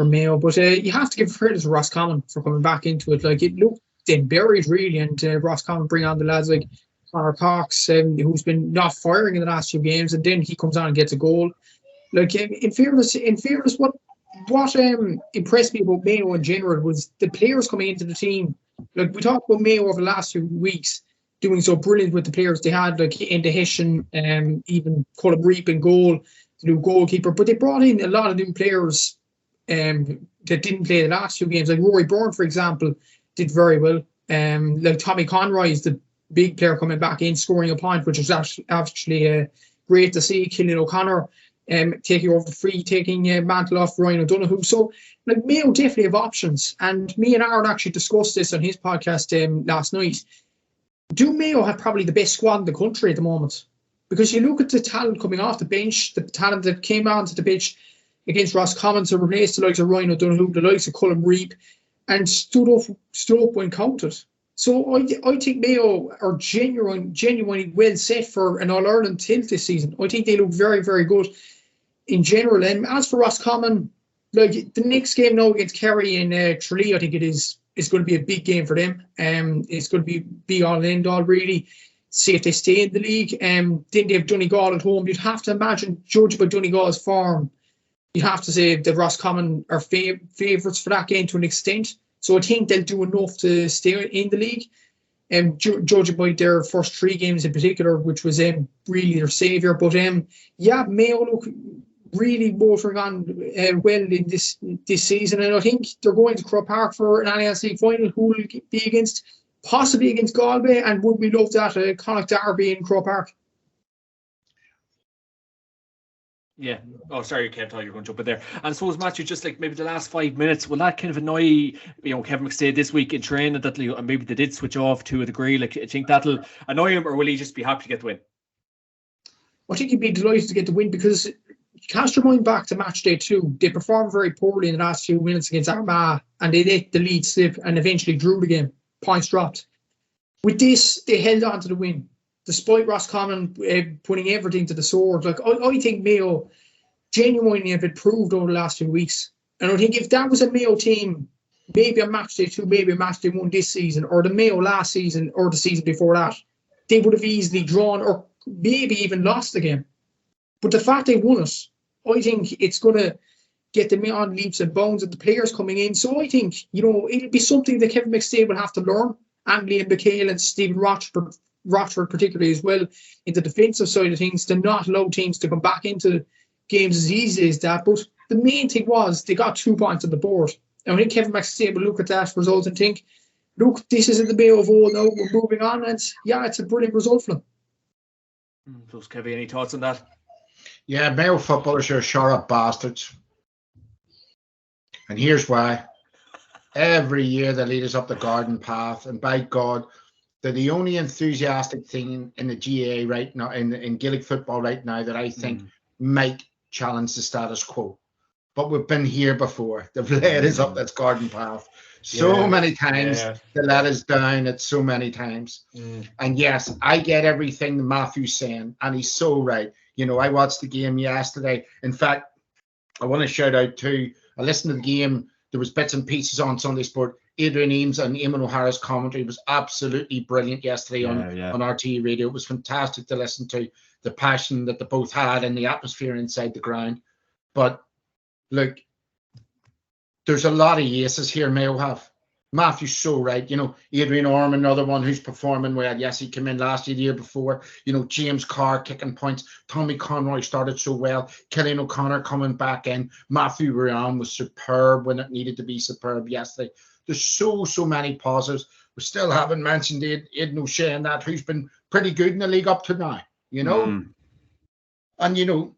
Mayo. But you have to give credit to Roscommon for coming back into it. Like, it looked then buried really, and Roscommon bring on the lads like Conor Cox, who's been not firing in the last few games, and then he comes on and gets a goal. Like, in fairness, what impressed me about Mayo in general was the players coming into the team. Like, we talked about Mayo over the last few weeks, doing so brilliant with the players they had, like Enda Hessian, even Colin Reap in goal, the new goalkeeper. But they brought in a lot of new players that didn't play the last few games. Like Rory Byrne, for example, did very well. Like Tommy Conroy is the big player coming back in, scoring a point, which was actually great to see. Killian O'Connor taking over the free, taking mantle off Ryan O'Donoghue. So, like, Mayo definitely have options. And me and Aaron actually discussed this on his podcast last night. Do Mayo have probably the best squad in the country at the moment? Because you look at the talent coming off the bench, the talent that came onto the pitch against Roscommon to replace the likes of Ryan O'Donoghue, the likes of Colin Reap, and stood up when counted. So I think Mayo are genuinely well set for an All-Ireland tilt this season. I think they look very, very good in general. And as for Roscommon, like the next game now against Kerry in Tralee, I think it's going to be a big game for them. It's going to be all and end all, really. See if they stay in the league. Then they have Donegal at home. You'd have to imagine, judged by Donegal's form, you'd have to say that Roscommon are favourites for that game to an extent. So I think they'll do enough to stay in the league. Judging by their first 3 games in particular, which was really their saviour. But Mayo look really motoring on well in this season, and I think they're going to Croke Park for an Alliance League final. Who will be possibly against Galway, and would we love that Connacht Derby in Croke Park? Yeah. Oh, sorry, Kev, thought you were going to jump in there. And I suppose, Matthew, just like maybe the last 5 minutes, will that kind of annoy, Cavan McStay this week in training, that maybe they did switch off to a degree? Like, I think that'll annoy him, or will he just be happy to get the win? I think he'd be delighted to get the win, because cast your mind back to match day 2. They performed very poorly in the last few minutes against Armagh, and they let the lead slip and eventually drew the game. Points dropped. With this, they held on to the win, despite Roscommon putting everything to the sword. Like, I think Mayo genuinely have improved over the last few weeks. And I think if that was a Mayo team, maybe a match day 2, maybe a match day 1 this season, or the Mayo last season, or the season before that, they would have easily drawn or maybe even lost the game. But the fact they won it, I think it's going to get them on leaps and bounds, and the players coming in. So I think, it'll be something that Cavan McStay will have to learn. And Liam McHale and Stephen Rochford particularly as well, in the defensive side of things, to not allow teams to come back into games as easy as that. But the main thing was they got 2 points on the board. And I think Kevin McConville will look at that result and think, look, this isn't the Mayo of old now. We're moving on. And yeah, it's a brilliant result for them. Plus, Kevin, any thoughts on that? Yeah, Mayo footballers are sharp bastards. And here's why. Every year they lead us up the garden path. And by God, they're the only enthusiastic thing in the GAA right now, in Gaelic football right now, that I think might challenge the status quo. But we've been here before. They've led us up that garden path so many times. They let us down it so many times. And yes, I get everything Matthew's saying, and he's so right. You know, I watched the game yesterday. In fact, I want to shout out to, I listened to the game. There was bits and pieces on Sunday Sport. Adrian Eames and Eamon O'Hara's commentary was absolutely brilliant yesterday on RTE Radio. It was fantastic to listen to, the passion that they both had and the atmosphere inside the ground. But look, there's a lot of aces here Mayo have. Matthew's so right. You know, Adrian Orme, another one who's performing well. Yes, he came in last year, the year before. You know, James Carr kicking points. Tommy Conroy started so well. Killian O'Connor coming back in. Matthew Ryan was superb when it needed to be superb yesterday. There's so many positives. We still haven't mentioned Aidan O'Shea and that, who's been pretty good in the league up to now, you know. And, you know,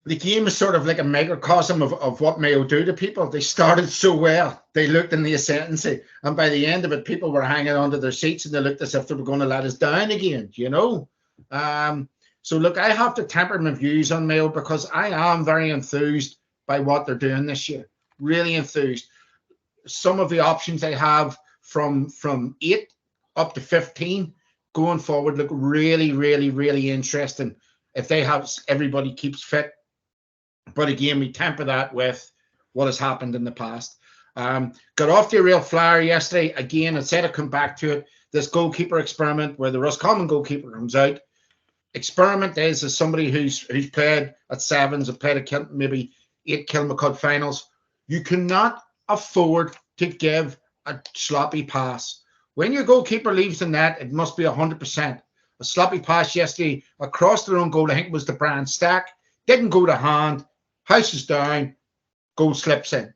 the game is sort of like a microcosm of what Mayo do to people. They started so well. They looked in the ascendancy. And by the end of it, people were hanging onto their seats and they looked as if they were going to let us down again, you know. So, look, I have to temper my views on Mayo because I am very enthused by what they're doing this year. Really enthused. Some of the options they have from 8 up to 15 going forward look really, really, really interesting if they have everybody keeps fit. But again, we temper that with what has happened in the past. Got off the real flyer yesterday. Again, instead of come back to it, this goalkeeper experiment where the Roscommon goalkeeper comes out. Experiment is as somebody who's played at sevens, have played at maybe 8 Kilmacud finals. You cannot afford to give a sloppy pass. When your goalkeeper leaves the net, it must be 100%. A sloppy pass yesterday across their own goal, I think it was the Brand Stack, didn't go to hand, house is down, goal slips in.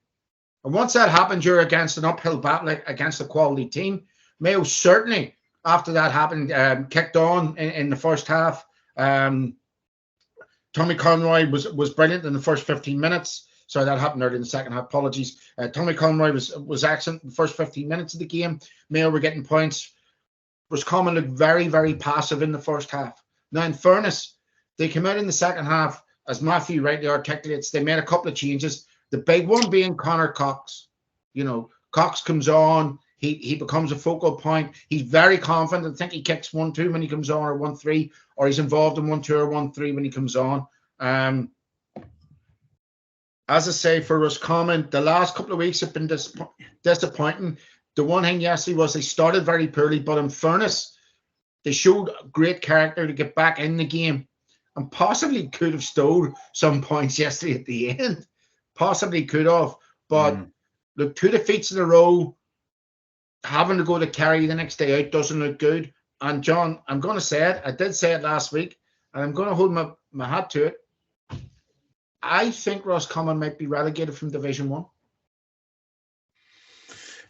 And once that happens, you're against an uphill battle against a quality team. Mayo certainly, after that happened, kicked on in the first half. Tommy Conroy was brilliant in the first 15 minutes. Sorry, that happened early in the second half. Apologies. Tommy Conroy was excellent in the first 15 minutes of the game. Mayo were getting points. Roscommon looked very, very passive in the first half. Now, in fairness, they came out in the second half, as Matthew rightly articulates, they made a couple of changes. The big one being Connor Cox. You know, Cox comes on. He becomes a focal point. He's very confident. I think he kicks 1-2 when he comes on, or 1-3, or he's involved in 1-2 or 1-3 when he comes on. As I say, for Roscommon, the last couple of weeks have been disappointing. The one thing yesterday was they started very poorly, but in fairness, they showed great character to get back in the game and possibly could have stole some points yesterday at the end. Possibly could have. But look, 2 defeats in a row, having to go to Kerry the next day out doesn't look good. And John, I'm going to say it. I did say it last week, and I'm going to hold my hat to it. I think Roscommon might be relegated from Division 1.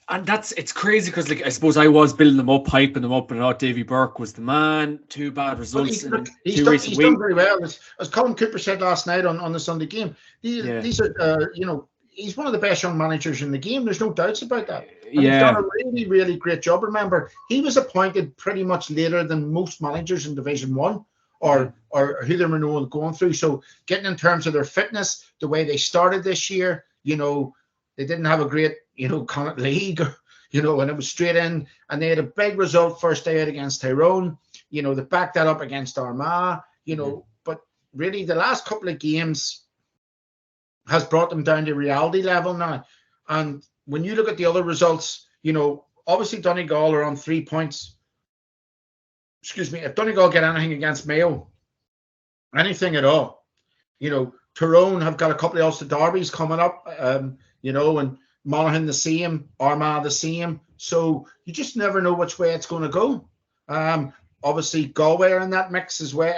And it's crazy because, like, I suppose I was building them up, hyping them up, and I thought Davy Burke was the man. 2 bad results in he's done very well. As Colin Cooper said last night on the Sunday game, these are, you know, he's one of the best young managers in the game. There's no doubts about that. And he's done a really, really great job. Remember, he was appointed pretty much later than most managers in Division 1 or who they were known going through. So getting in terms of their fitness, the way they started this year, you know, they didn't have a great, you know, Connacht League, you know, and it was straight in. And they had a big result first day out against Tyrone. You know, they backed that up against Armagh, you know. But really, the last couple of games has brought them down to reality level now. And when you look at the other results, you know, obviously Donegal are on 3 points. Excuse me, if Donegal get anything against Mayo, anything at all, you know, Tyrone have got a couple of Ulster derbies coming up, you know, and Monaghan the same, Armagh the same. So you just never know which way it's going to go. Obviously, Galway are in that mix as well.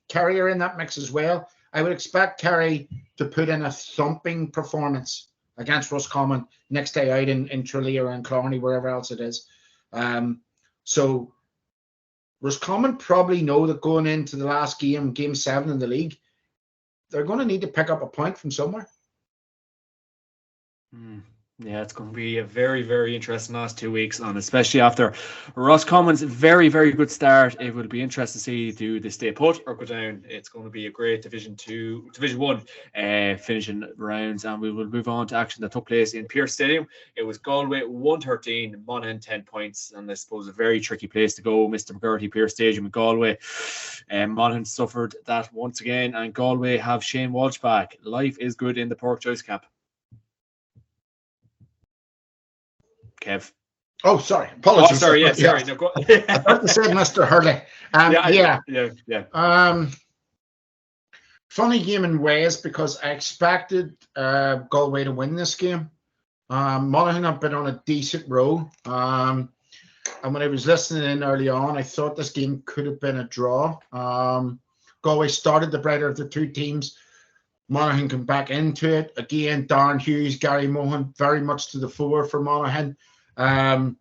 Kerry are in that mix as well. I would expect Kerry to put in a thumping performance against Roscommon next day out in Tralee or in Cloney, wherever else it is. So Roscommon probably know that going into the last game, Game 7 in the league, they're going to need to pick up a point from somewhere. Yeah, it's going to be a very, very interesting last 2 weeks, and especially after Roscommon's very, very good start. It will be interesting to see, do they stay put or go down. It's going to be a great Division 1 finishing rounds, and we will move on to action that took place in Pearse Stadium. It was Galway 113, Monaghan 10 points, and I suppose a very tricky place to go. Mr. McGurty, Pearse Stadium in Galway. Monaghan suffered that once again, and Galway have Shane Walsh back. Life is good in the pork choice camp. Kev. Oh, sorry. Apologies. Oh, sorry. Yeah, sorry. No, go. I thought you said Mr. Hurley. Yeah. Funny game in ways because I expected Galway to win this game. Monaghan have been on a decent row. And when I was listening in early on, I thought this game could have been a draw. Galway started the brighter of the two teams. Monaghan came back into it. Again, Darren Hughes, Gary Mohan, very much to the fore for Monaghan. And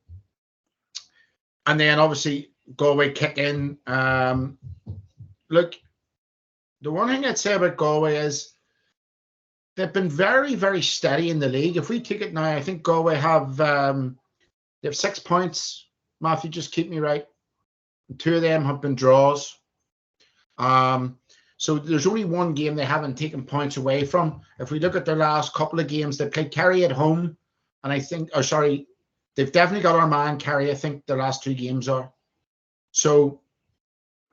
then obviously Galway kick in. Look, the one thing I'd say about Galway is they've been very, very steady in the league. If we take it now, I think Galway have they have 6 points. Matthew, just keep me right. 2 of them have been draws. So there's only one game they haven't taken points away from. If we look at their last couple of games, they played Kerry at home, and I think, they've definitely got Armagh, Kerry, I think their last 2 games are. So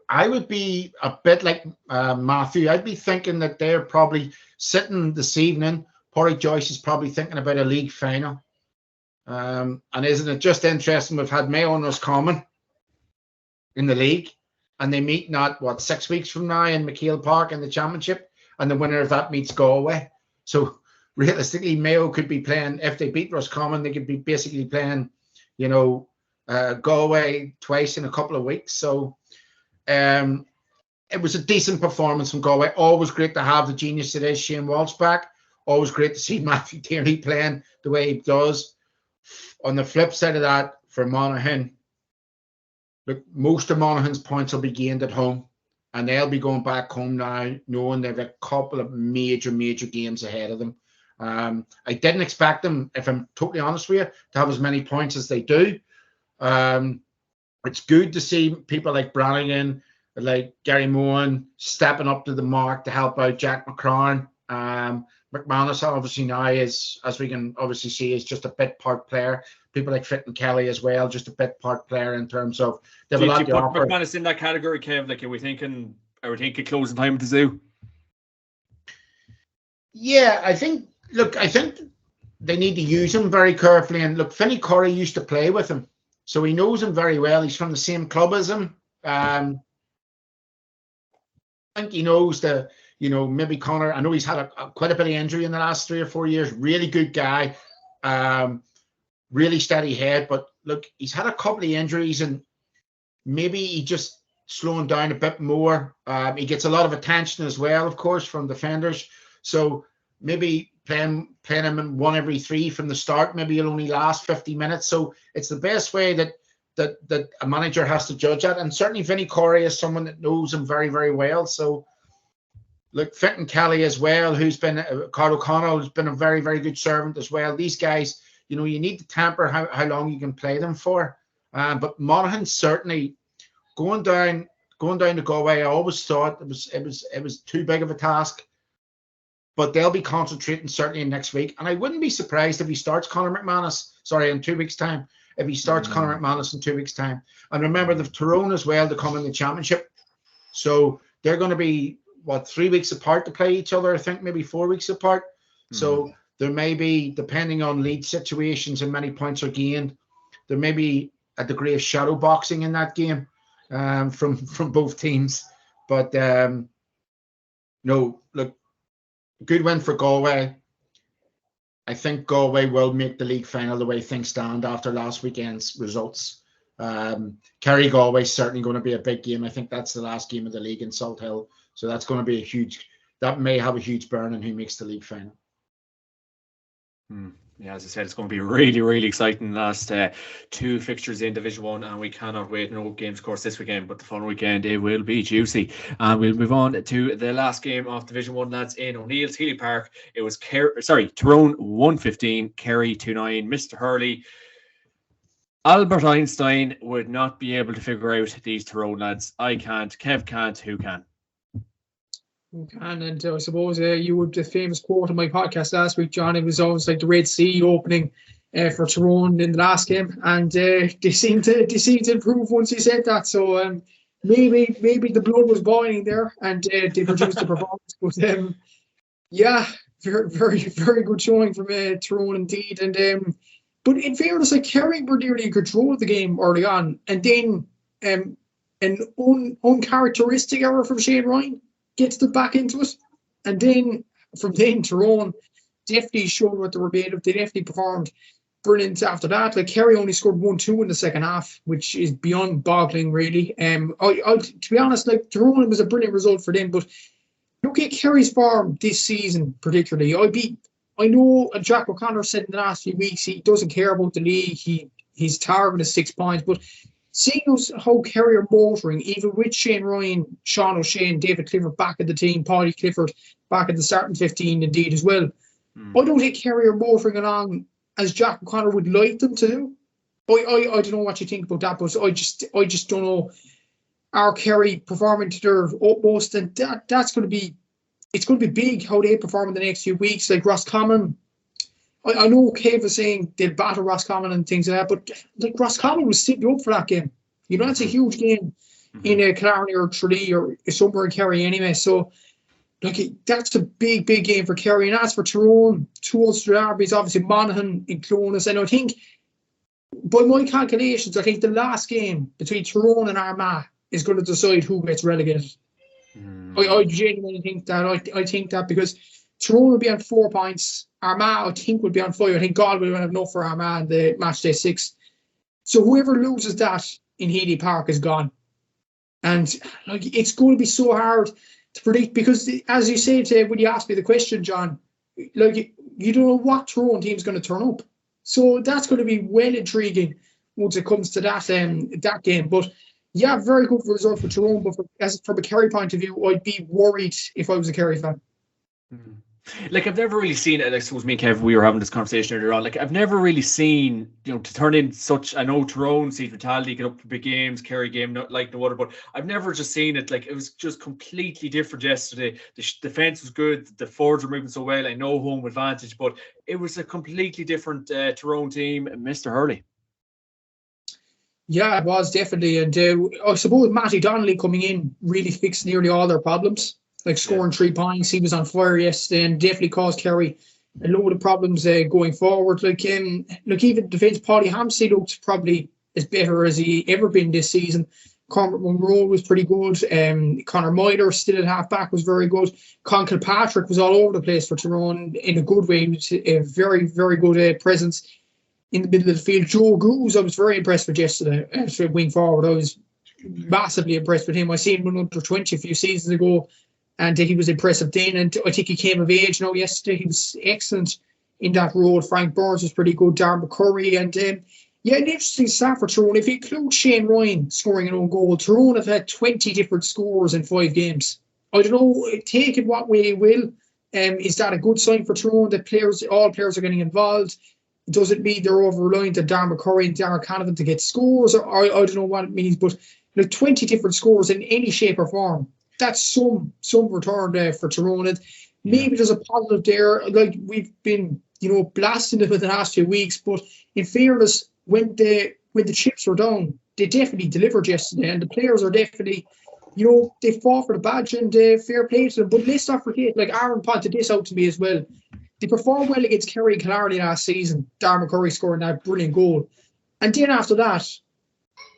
I would be a bit like Matthew. I'd be thinking that they're probably sitting this evening. Porrick Joyce is probably thinking about a league final. And isn't it just interesting? We've had Mayo and Roscommon in the league, and they meet 6 weeks from now in McHale Park in the championship, and the winner of that meets Galway. So realistically, Mayo could be playing, if they beat Roscommon, they could be basically playing, Galway twice in a couple of weeks. So it was a decent performance from Galway. Always great to have the genius that is Shane Walsh back. Always great to see Matthew Tierney playing the way he does. On the flip side of that, for Monaghan, look, most of Monaghan's points will be gained at home, and they'll be going back home now knowing they've a couple of major games ahead of them. I didn't expect them, if I'm totally honest with you, to have as many points as they do. It's good to see people like Brannigan, like Gary Mohan, stepping up to the mark to help out Jack McCrown. McManus obviously now is, as we can obviously see, is just a bit part player. People like Fitton Kelly as well, just a bit part player in terms of they have a lot to offer. Do you put McManus in that category, Kev? Like, are we thinking closing time at the zoo? Yeah, I think they need to use him very carefully. And look, Finney Corey used to play with him, so he knows him very well. He's from the same club as him. I think he knows maybe Connor. I know he's had quite a bit of injury in the last 3 or 4 years. Really good guy, really steady head. But look, he's had a couple of injuries, and maybe he just slowing down a bit more. He gets a lot of attention as well, of course, from defenders. So maybe playing him in 1 every 3 from the start, maybe he'll only last 50 minutes. So it's the best way that a manager has to judge that. And certainly Vinnie Corey is someone that knows him very, very well. So look, Fitton Kelly as well, who's been Carl O'Connell, who's been a very, very good servant as well. These guys, you need to temper how long you can play them for. But Monaghan certainly going down to Galway, I always thought it was too big of a task. But they'll be concentrating certainly next week. And I wouldn't be surprised if he starts Conor McManus, in 2 weeks' time. If he starts Conor McManus in 2 weeks' time. And remember, the Tyrone as well to come in the championship. So they're going to be, 3 weeks apart to play each other, I think, maybe 4 weeks apart. So there may be, depending on lead situations and many points are gained, there may be a degree of shadow boxing in that game from both teams. But no, look, good win for Galway. I think Galway will make the league final the way things stand after last weekend's results. Kerry-Galway is certainly going to be a big game. I think that's the last game of the league in Salt Hill. So that's going to be that may have a huge bearing on who makes the league final. Yeah, as I said, it's going to be really, really exciting. Last 2 fixtures in Division 1, and we cannot wait. No games, of course, this weekend, but the following weekend it will be juicy. And we'll move on to the last game of Division 1, lads, in O'Neill's Healy Park. It was Tyrone 115, Kerry 2-9. Mr. Hurley, Albert Einstein would not be able to figure out these Tyrone lads. I can't, Kev can't, who can? And I suppose you would the famous quote on my podcast last week, John. It was always like the Red Sea opening for Tyrone in the last game, and they seemed to improve once he said that. So maybe the blood was boiling there, and they produced the performance. But yeah, very very very good showing from Tyrone indeed. And but in fairness, like Kerry were nearly in control of the game early on, and then an uncharacteristic error from Shane Ryan gets them back into it. And then from then, Tyrone definitely showed what they were made of. They definitely performed brilliant after that. Like Kerry only scored 1-2 in the second half, which is beyond boggling, really. To be honest, like Tyrone was a brilliant result for them, but look at Kerry's form this season, particularly. I know Jack O'Connor said in the last few weeks he doesn't care about the league. His target is 6 points, but seeing how Kerry are motoring, even with Shane Ryan, Sean O'Shea, David Clifford back at the team, Paulie Clifford back at the starting 15 indeed as well. I don't think Kerry are motoring along as Jack O'Connor would like them to do. I don't know what you think about that, but I just don't know. Are Kerry performing to their utmost? And it's going to be big how they perform in the next few weeks. Like Roscommon, I know Cavan was saying they'll battle Roscommon and things like that, but like Roscommon was sitting up for that game. You know, it's a huge game in Killarney or Tralee or somewhere in Kerry anyway. So, like, that's a big, big game for Kerry. And as for Tyrone, 2 Ulster derbies, obviously Monaghan in Clonus. And I think, by my calculations, I think the last game between Tyrone and Armagh is going to decide who gets relegated. I genuinely think that. I think that because Tyrone will be on 4 points. Armagh, I think, will be on 5. I think Galway will have enough for Armagh in the match day 6. So whoever loses that in Healy Park is gone. And like it's going to be so hard to predict because, as you said when you asked me the question, John, like you don't know what Tyrone team's going to turn up. So that's going to be well intriguing once it comes to that game. But yeah, very good result for Tyrone. But from a Kerry point of view, I'd be worried if I was a Kerry fan. Like I've never really seen it. I suppose me and Kev, we were having this conversation earlier on. Like I've never really seen, to turn in such. I know Tyrone, Siege Vitality, get up for big games, Kerry game, not like no other. But I've never just seen it. Like it was just completely different yesterday. The defense was good. The forwards were moving so well. I know home advantage, but it was a completely different Tyrone team. Mr. Hurley. Yeah, it was definitely, and I suppose Matty Donnelly coming in really fixed nearly all their problems. Like scoring 3 points, he was on fire yesterday and definitely caused Kerry a load of problems going forward. Like even defence, Paulie Hampsey looked probably as better as he ever been this season. Cormac Monroe was pretty good. Conor Moyler still at half back was very good. Con Kilpatrick was all over the place for Tyrone in a good way. He was a very, very good presence in the middle of the field. Joe Goose, I was very impressed with yesterday. Wing forward, I was massively impressed with him. I seen him in under 20 a few seasons ago. And he was impressive then. And I think he came of age now yesterday. He was excellent in that role. Frank Burns was pretty good. Darren McCurry. And an interesting stat for Tyrone. If you include Shane Ryan scoring an own goal, Tyrone have had 20 different scores in 5 games. I don't know, take it what way you will. Is that a good sign for Tyrone that all players are getting involved? Does it mean they're over-reliant on Darren McCurry and Darren Canavan to get scores? Or I don't know what it means. But 20 different scores in any shape or form. That's some return for Tyrone. And maybe there's a positive there. Like we've been, blasting them in the last few weeks. But in fairness, when the chips were down, they definitely delivered yesterday. And the players are definitely, they fought for the badge and fair play to them. But let's not forget, like Aaron pointed this out to me as well. They performed well against Kerry and Killarney last season. Darren McCurry scoring that brilliant goal. And then after that,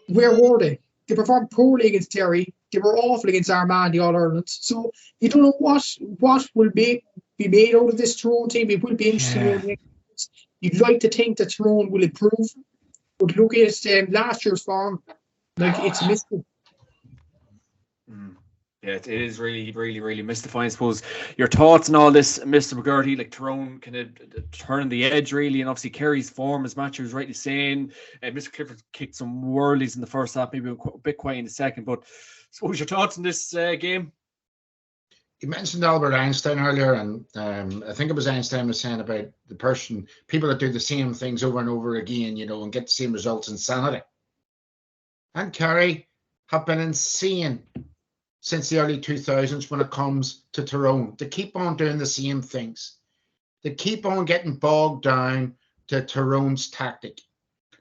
where were they? They performed poorly against Derry. They were awful against Armagh, the All-Ireland. So you don't know what will be made out of this Tyrone team. It will be interesting. You'd like to think that Tyrone will improve. But look at last year's form. Like, it's missing. Yeah, it is really, really, really mystifying. I suppose your thoughts on all this, Mr. McGurty, like Tyrone kind of turning the edge really, and obviously Kerry's form, as Matthew was rightly saying. Mr. Clifford kicked some whirlies in the first half, maybe a bit quiet in the second. But what was your thoughts on this game? You mentioned Albert Einstein earlier, and I think it was Einstein was saying about people that do the same things over and over again, and get the same results, insanity. And Kerry have been insane since the early 2000s when it comes to Tyrone. They keep on doing the same things. They keep on getting bogged down to Tyrone's tactic.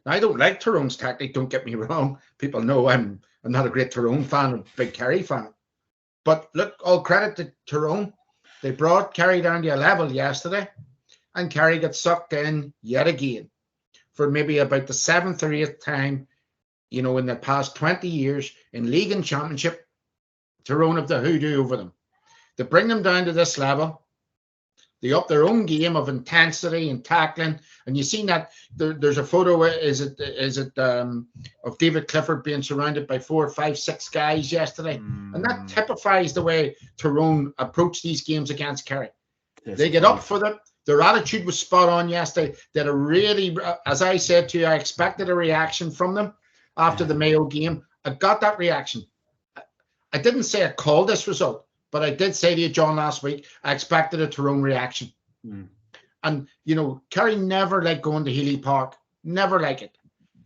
Now, I don't like Tyrone's tactic, don't get me wrong. People know I'm not a great Tyrone fan, I'm a big Kerry fan. But look, all credit to Tyrone. They brought Kerry down to a level yesterday, and Kerry got sucked in yet again for maybe about the 7th or 8th time, in the past 20 years in league and championship. Tyrone have the hoodoo over them. They bring them down to this level. They up their own game of intensity and tackling. And you've seen that there's a photo, of David Clifford being surrounded by 4, 5, 6 guys yesterday. And that typifies the way Tyrone approach these games against Kerry. They get up for them. Their attitude was spot on yesterday. They had a really, as I said to you, I expected a reaction from them after the Mayo game. I got that reaction. I didn't say I called this result, but I did say to you, John, last week, I expected a Tyrone reaction. And, Kerry never like going to Healy Park. Never like it.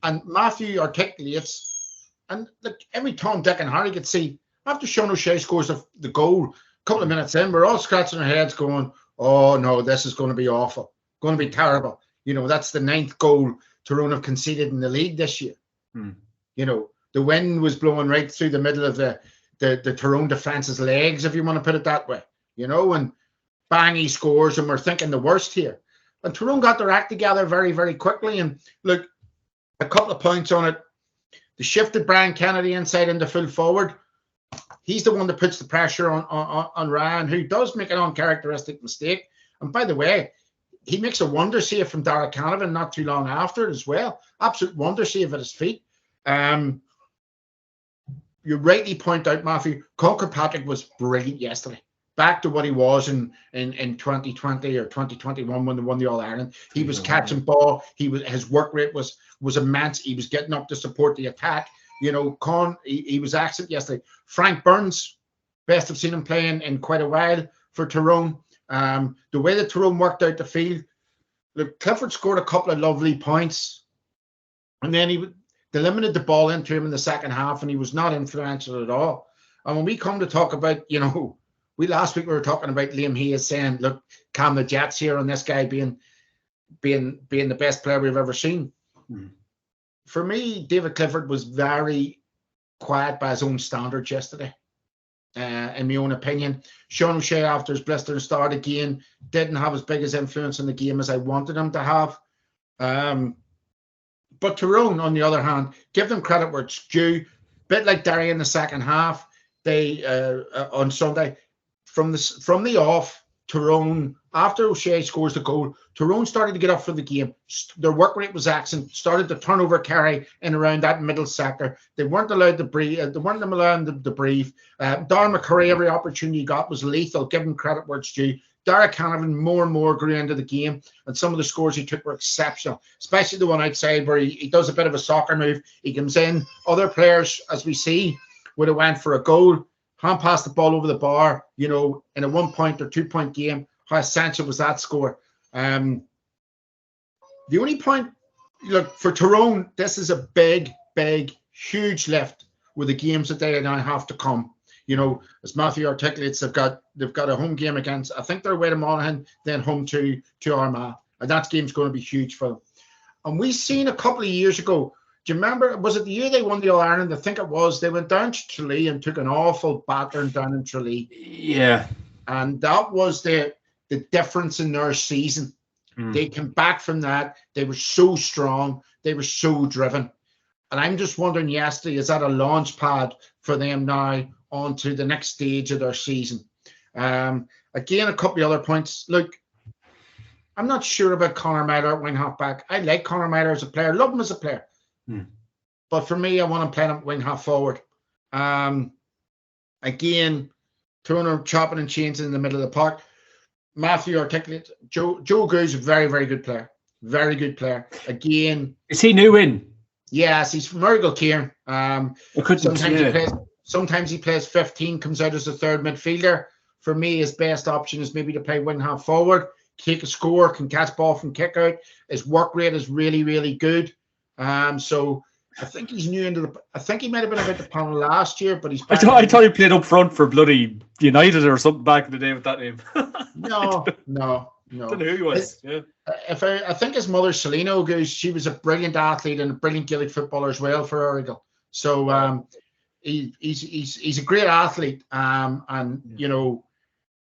And Matthew articulates, and look, every Tom, Dick and Harry could see, after Sean O'Shea scores the goal, a couple of minutes in, we're all scratching our heads going, oh, no, this is going to be awful. Going to be terrible. That's the 9th goal Tyrone have conceded in the league this year. The wind was blowing right through the middle of the Tyrone defence's legs, if you want to put it that way, and bang, he scores, and we're thinking the worst here. And Tyrone got their act together very, very quickly. And look, a couple of points on it. They shifted Brian Kennedy inside into full forward. He's the one that puts the pressure on Ryan, who does make an uncharacteristic mistake. And by the way, he makes a wonder save from Derry Cavan not too long after it as well. Absolute wonder save at his feet. You rightly point out, Matthew, Conker Patrick was brilliant yesterday. Back to what he was in 2020 or 2021 when they won the All-Ireland. He was catching ball. His work rate was immense. He was getting up to support the attack. He was excellent yesterday. Frank Burns, best I've seen him playing in quite a while for Tyrone. The way that Tyrone worked out the field, look, Clifford scored a couple of lovely points, and then they limited the ball into him in the second half, and he was not influential at all. And when we come to talk about, last week we were talking about Liam Hayes saying, look, calm the jets here on this guy being the best player we've ever seen. For me, David Clifford was very quiet by his own standards yesterday, in my own opinion. Sean O'Shea, after his blistering start again, didn't have as big as influence in the game as I wanted him to have. But Tyrone, on the other hand, give them credit where it's due. Bit like Derry in the second half, they on Sunday, from the off, Tyrone, after O'Shea scores the goal, Tyrone started to get up for the game. Their work rate was excellent. Started to turn over Kerry in around that middle sector. They weren't allowed to breathe. They weren't allowed to breathe. Darren McCurry, every opportunity he got was lethal. Give him credit where it's due. Derry Cavan more and more grew into the game, and some of the scores he took were exceptional, especially the one outside where he does a bit of a soccer move. He comes in. Other players, as we see, would have went for a goal, hand passed the ball over the bar, in a 1 point or 2 point game. How essential was that score? The only point, look, for Tyrone, this is a big, huge lift with the games that they now have to come. As Matthew articulates, they've got a home game against, I think they're away to Monaghan, then home to Armagh. And that game's going to be huge for them. And we seen a couple of years ago, do you remember, was it the year they won the All-Ireland? I think it was. They went down to Tralee and took an awful battering down in Tralee. Yeah. And that was the difference in their season. They came back from that. They were so strong. They were so driven. And I'm just wondering yesterday, is that a launch pad for them now onto the next stage of their season? Again, a couple of other points. Look, I'm not sure about Conor Myler at wing half back. I like Conor Myler as a player, love him as a player. But for me, I want him playing at wing half forward. Again, throwing or chopping and changing in the middle of the park. Matthew articulates Joe Goose, a very, very good player. Very good player. Again, is he new in? Yes, he's from Murrigal Kieran. Sometimes he plays 15, comes out as a third midfielder. For me, his best option is maybe to play wing half forward, take a score, can catch ball from kick out. His work rate is really, really good. So I think he's new into I think he might have been about the panel last year, but he's. I thought he played up front for bloody United or something back in the day with that name. No. I don't know who he was. I think his mother, Selena Goose, she was a brilliant athlete and a brilliant Gaelic footballer as well for Origal. So he's a great athlete, and you know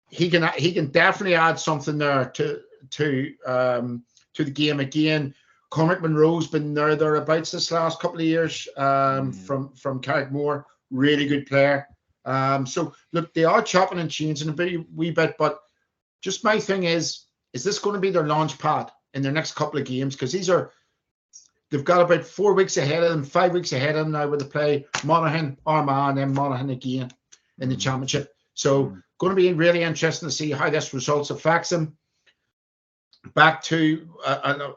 he can definitely add something there to the game again. Cormac Monroe's been thereabouts this last couple of years from Carrickmore, really good player. So look, they are chopping and changing a wee bit, but just my thing is this going to be their launch pad in their next couple of games? Because they've got about 4 weeks ahead of them, 5 weeks ahead of them now, where they play Monaghan, Armagh, and then Monaghan again in the championship. So going to be really interesting to see how this results affects them. Back to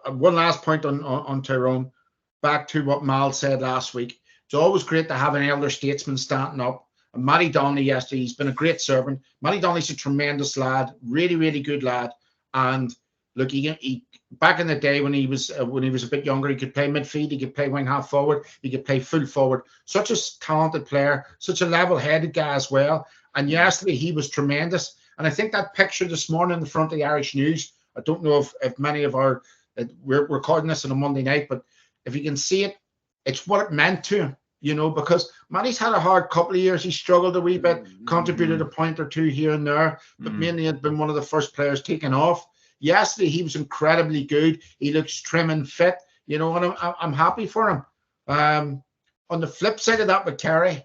one last point on Tyrone, back to what Mal said last week. It's always great to have an elder statesman standing up. And Matty Donnelly yesterday, he's been a great servant. Matty Donnelly's a tremendous lad, really, really good lad. And look, he back in the day when he was a bit younger, he could play midfield, he could play wing half forward, he could play full forward. Such a talented player, such a level-headed guy as well. And yesterday he was tremendous. And I think that picture this morning in the front of the Irish News, I don't know if many of we're recording this on a Monday night, but if you can see it, it's what it meant to him, you know, because Matty's had a hard couple of years. He struggled a wee bit, contributed a point or two here and there, but mainly had been one of the first players taken off. Yesterday, he was incredibly good. He looks trim and fit, you know, and I'm happy for him. On the flip side of that with Kerry,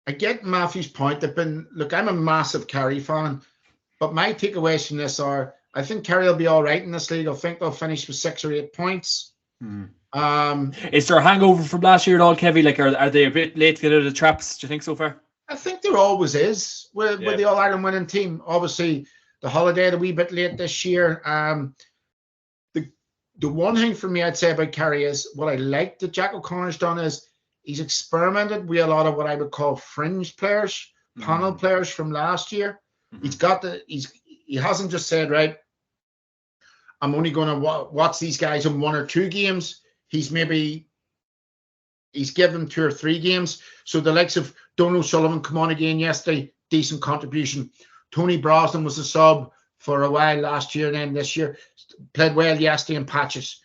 I get Matthew's point. I'm a massive Kerry fan, but my takeaways from this are, I think Kerry will be all right in this league. I think they'll finish with 6 or 8 points. Is there a hangover from last year at all, Kevin? Like, are they a bit late to get out of the traps, do you think, so far? I think there always is with the All-Ireland winning team. Obviously, the holiday a wee bit late this year. The one thing for me I'd say about Kerry is what I like that Jack O'Connor's done is he's experimented with a lot of what I would call fringe players, panel players from last year. He hasn't just said, right, I'm only going to watch these guys in 1 or 2 games. He's given 2 or 3 games. So the likes of Donald O'Sullivan come on again yesterday, decent contribution. Tony Brosnan was a sub for a while last year, and then this year played well yesterday in patches.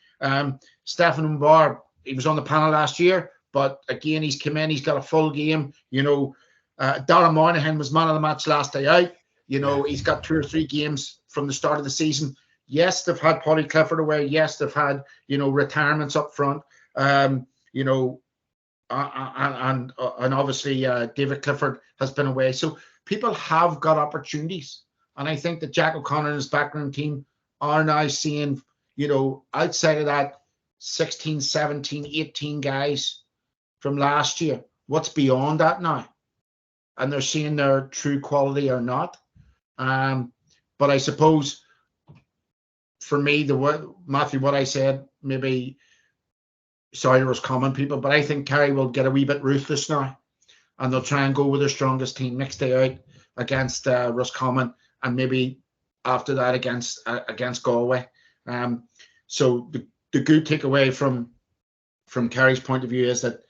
Stefan Umbar, he was on the panel last year, but again, he's come in, he's got a full game. You know, Darren Moynihan was man of the match last day out. You know, he's got 2 or 3 games from the start of the season. Yes, they've had Paddy Clifford away. Yes, they've had, you know, retirements up front. You know, and obviously David Clifford has been away. So people have got opportunities. And I think that Jack O'Connor and his background team are now seeing, you know, outside of that 16, 17, 18 guys from last year, what's beyond that now? And they're seeing their true quality or not. But I suppose for me, Matthew, what I said, maybe, sorry, there was common people, but I think Kerry will get a wee bit ruthless now. And they'll try and go with their strongest team next day out against Roscommon, and maybe after that against Galway. So the good takeaway from Kerry's point of view is that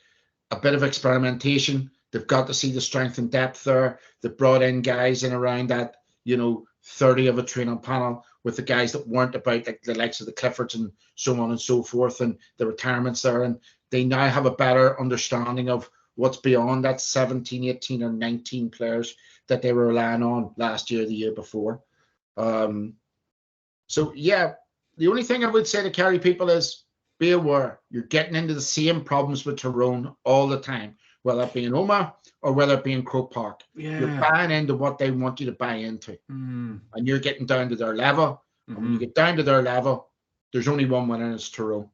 a bit of experimentation. They've got to see the strength and depth there. They've brought in guys in around that, you know, 30 of a training panel with the guys that weren't about, like the likes of the Cliffords and so on and so forth, and the retirements there. And they now have a better understanding of what's beyond that 17, 18 or 19 players that they were relying on last year, the year before. So, yeah, the only thing I would say to Kerry people is be aware. You're getting into the same problems with Tyrone all the time, whether it be in Omagh or whether it be in Croke Park. Yeah. You're buying into what they want you to buy into. And you're getting down to their level. And when you get down to their level, there's only one winner, and it's Tyrone.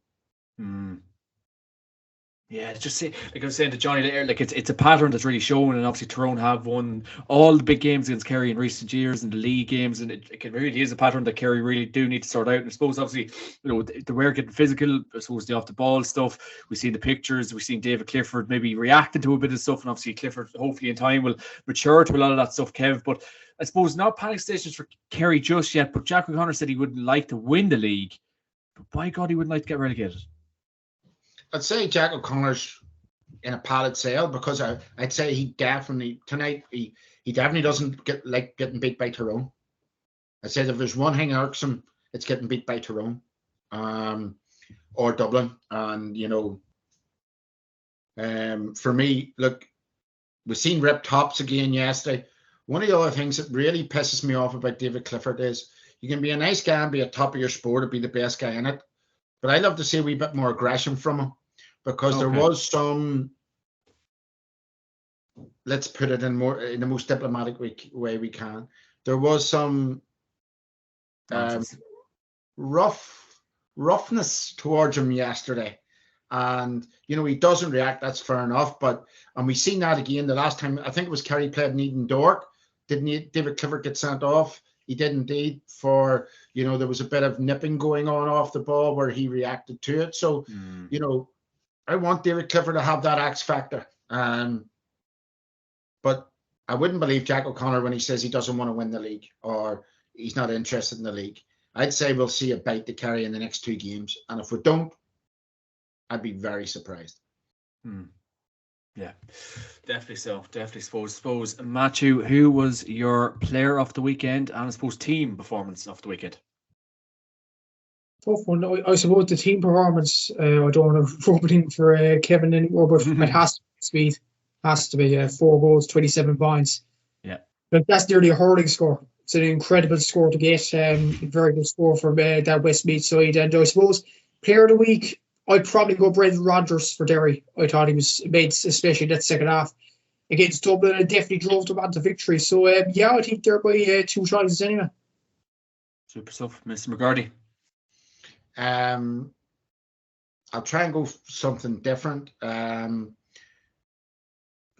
Yeah, it's just like I was saying to Johnny there, like it's a pattern that's really shown, and obviously Tyrone have won all the big games against Kerry in recent years and the league games, and it really is a pattern that Kerry really do need to sort out. And I suppose obviously, they were getting physical. I suppose the off the ball stuff. We've seen the pictures. We've seen David Clifford maybe reacting to a bit of stuff, and obviously Clifford hopefully in time will mature to a lot of that stuff, Kev. But I suppose not panic stations for Kerry just yet. But Jack O'Connor said he wouldn't like to win the league, but by God, he wouldn't like to get relegated. I'd say Jack O'Connor's in a padded cell, because I'd say he definitely doesn't like getting beat by Tyrone. I said if there's one thing irksome, it's getting beat by Tyrone, or Dublin. And for me, look, we've seen ripped tops again yesterday. One of the other things that really pisses me off about David Clifford is you can be a nice guy and be at top of your sport and be the best guy in it, but I love to see a wee bit more aggression from him. Because there was some, let's put it in the most diplomatic way we can. There was some roughness towards him yesterday, and he doesn't react. That's fair enough. And we seen that again the last time. I think it was Kerry played in Eden Dork. Didn't David Clifford get sent off? He did indeed. For there was a bit of nipping going on off the ball where he reacted to it. So I want David Clifford to have that X factor. But I wouldn't believe Jack O'Connor when he says he doesn't want to win the league or he's not interested in the league. I'd say we'll see a bite to Kerry in the next 2 games. And if we don't, I'd be very surprised. Yeah, definitely so. Definitely suppose. Matthew, who was your player of the weekend and I suppose team performance of the weekend? Tough one. I suppose the team performance, I don't want to rub it in for Cavan anymore, but it has to be speed. Has to be 4 goals, 27 points. Yeah. But that's nearly a hurling score. It's an incredible score to get. Very good score from that Westmeath side. And I suppose player of the week, I'd probably go Brendan Rodgers for Derry. I thought he was made, especially that second half against Dublin, and definitely drove them on to victory. So, I think they're by 2 choices anyway. Super stuff. Mr. McGarty. I'll try and go something different.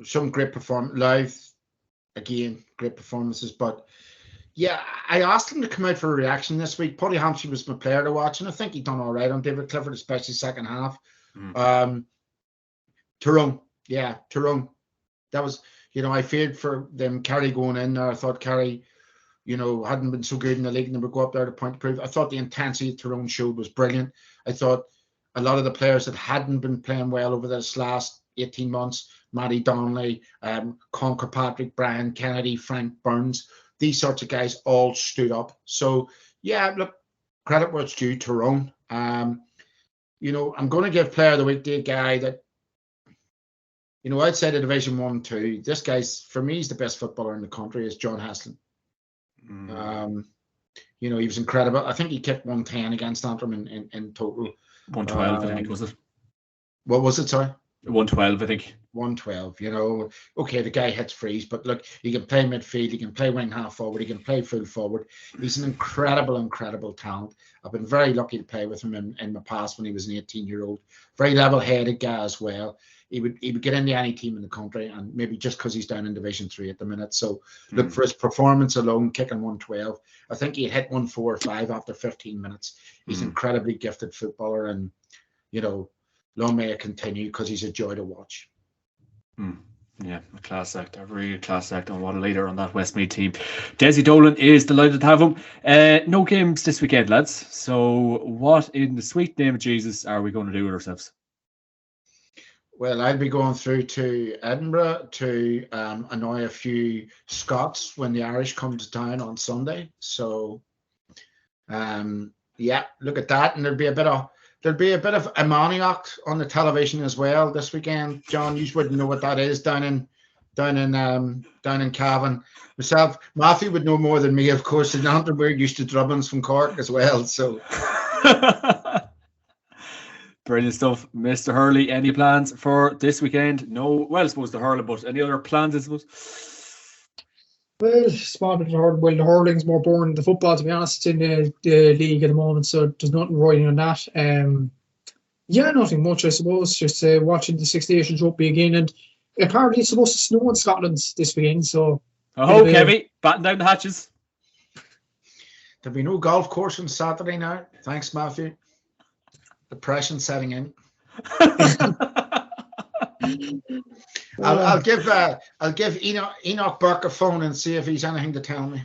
Some great performance live, again, great performances. But yeah, I asked him to come out for a reaction this week. Paddy Hampshire was my player to watch, and I think he done all right on David Clifford, especially second half. Tyrone. That was, I feared for them Kerry going in there. I thought Kerry, hadn't been so good in the league and they would go up there to point to prove. I thought the intensity Tyrone showed was brilliant. I thought a lot of the players that hadn't been playing well over this last 18 months, Matty Donnelly, Con Kirkpatrick, Brian Kennedy, Frank Burns, these sorts of guys all stood up. So, yeah, look, credit where it's due, Tyrone. I'm going to give player of the week to a guy that, outside of Division 1-2, this guy's, for me, he's the best footballer in the country, is John Haslin. He was incredible. I think he kicked 110 against Antrim in total. 112, I think, was it? What was it, sorry? 112, I think. 112, okay, the guy hits frees, but look, he can play midfield, he can play wing half forward, he can play full forward. He's an incredible talent. I've been very lucky to play with him in my past when he was an 18-year-old. Very level-headed guy as well. He would get into any team in the country, and maybe just because he's down in Division 3 at the minute. So look, for his performance alone, kicking 112, I think he hit 145 after 15 minutes. He's an incredibly gifted footballer, and long may it continue because he's a joy to watch. Yeah, a class act, a real class act, and what a leader on that Westmeath team. Desi Dolan is delighted to have him. No games this weekend, lads. So what in the sweet name of Jesus are we going to do with ourselves? Well, I'll be going through to Edinburgh to annoy a few Scots when the Irish come to town on Sunday. So, look at that, and there'll be a bit of Ammoniac on the television as well this weekend. John, you wouldn't know what that is down in Cavan. Myself, Matthew would know more than me, of course. In Antrim, we're used to drubbins from Cork as well. So. Brilliant stuff. Mr. Hurley, any plans for this weekend? No, well, I suppose the hurling, but any other plans, I suppose? Well, small bit of hurling. Well, the hurling's more boring than the football, to be honest, in the league at the moment, so there's nothing riding on that. Yeah, nothing much, I suppose. Just watching the Six Nations rugby again, and apparently it's supposed to snow in Scotland this weekend. So, Kevin, batten down the hatches. There'll be no golf course on Saturday now. Thanks, Matthew. Depression setting in. I'll give Enoch Burke a phone and see if he's anything to tell me.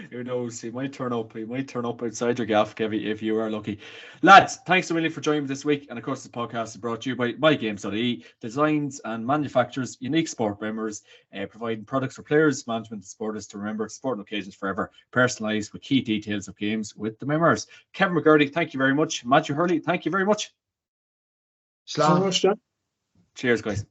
Who knows? He might turn up outside your gaff, Kevin, if you are lucky. Lads, thanks a million for joining me this week. And of course, the podcast is brought to you by MyGames.ie, designs and manufactures unique sport members, providing products for players, management, and supporters to remember sporting occasions forever, personalised with key details of games with the members. Kevin McGurdy, thank you very much. Matthew Hurley, thank you very much. Slán. so much, John. Cheers, guys.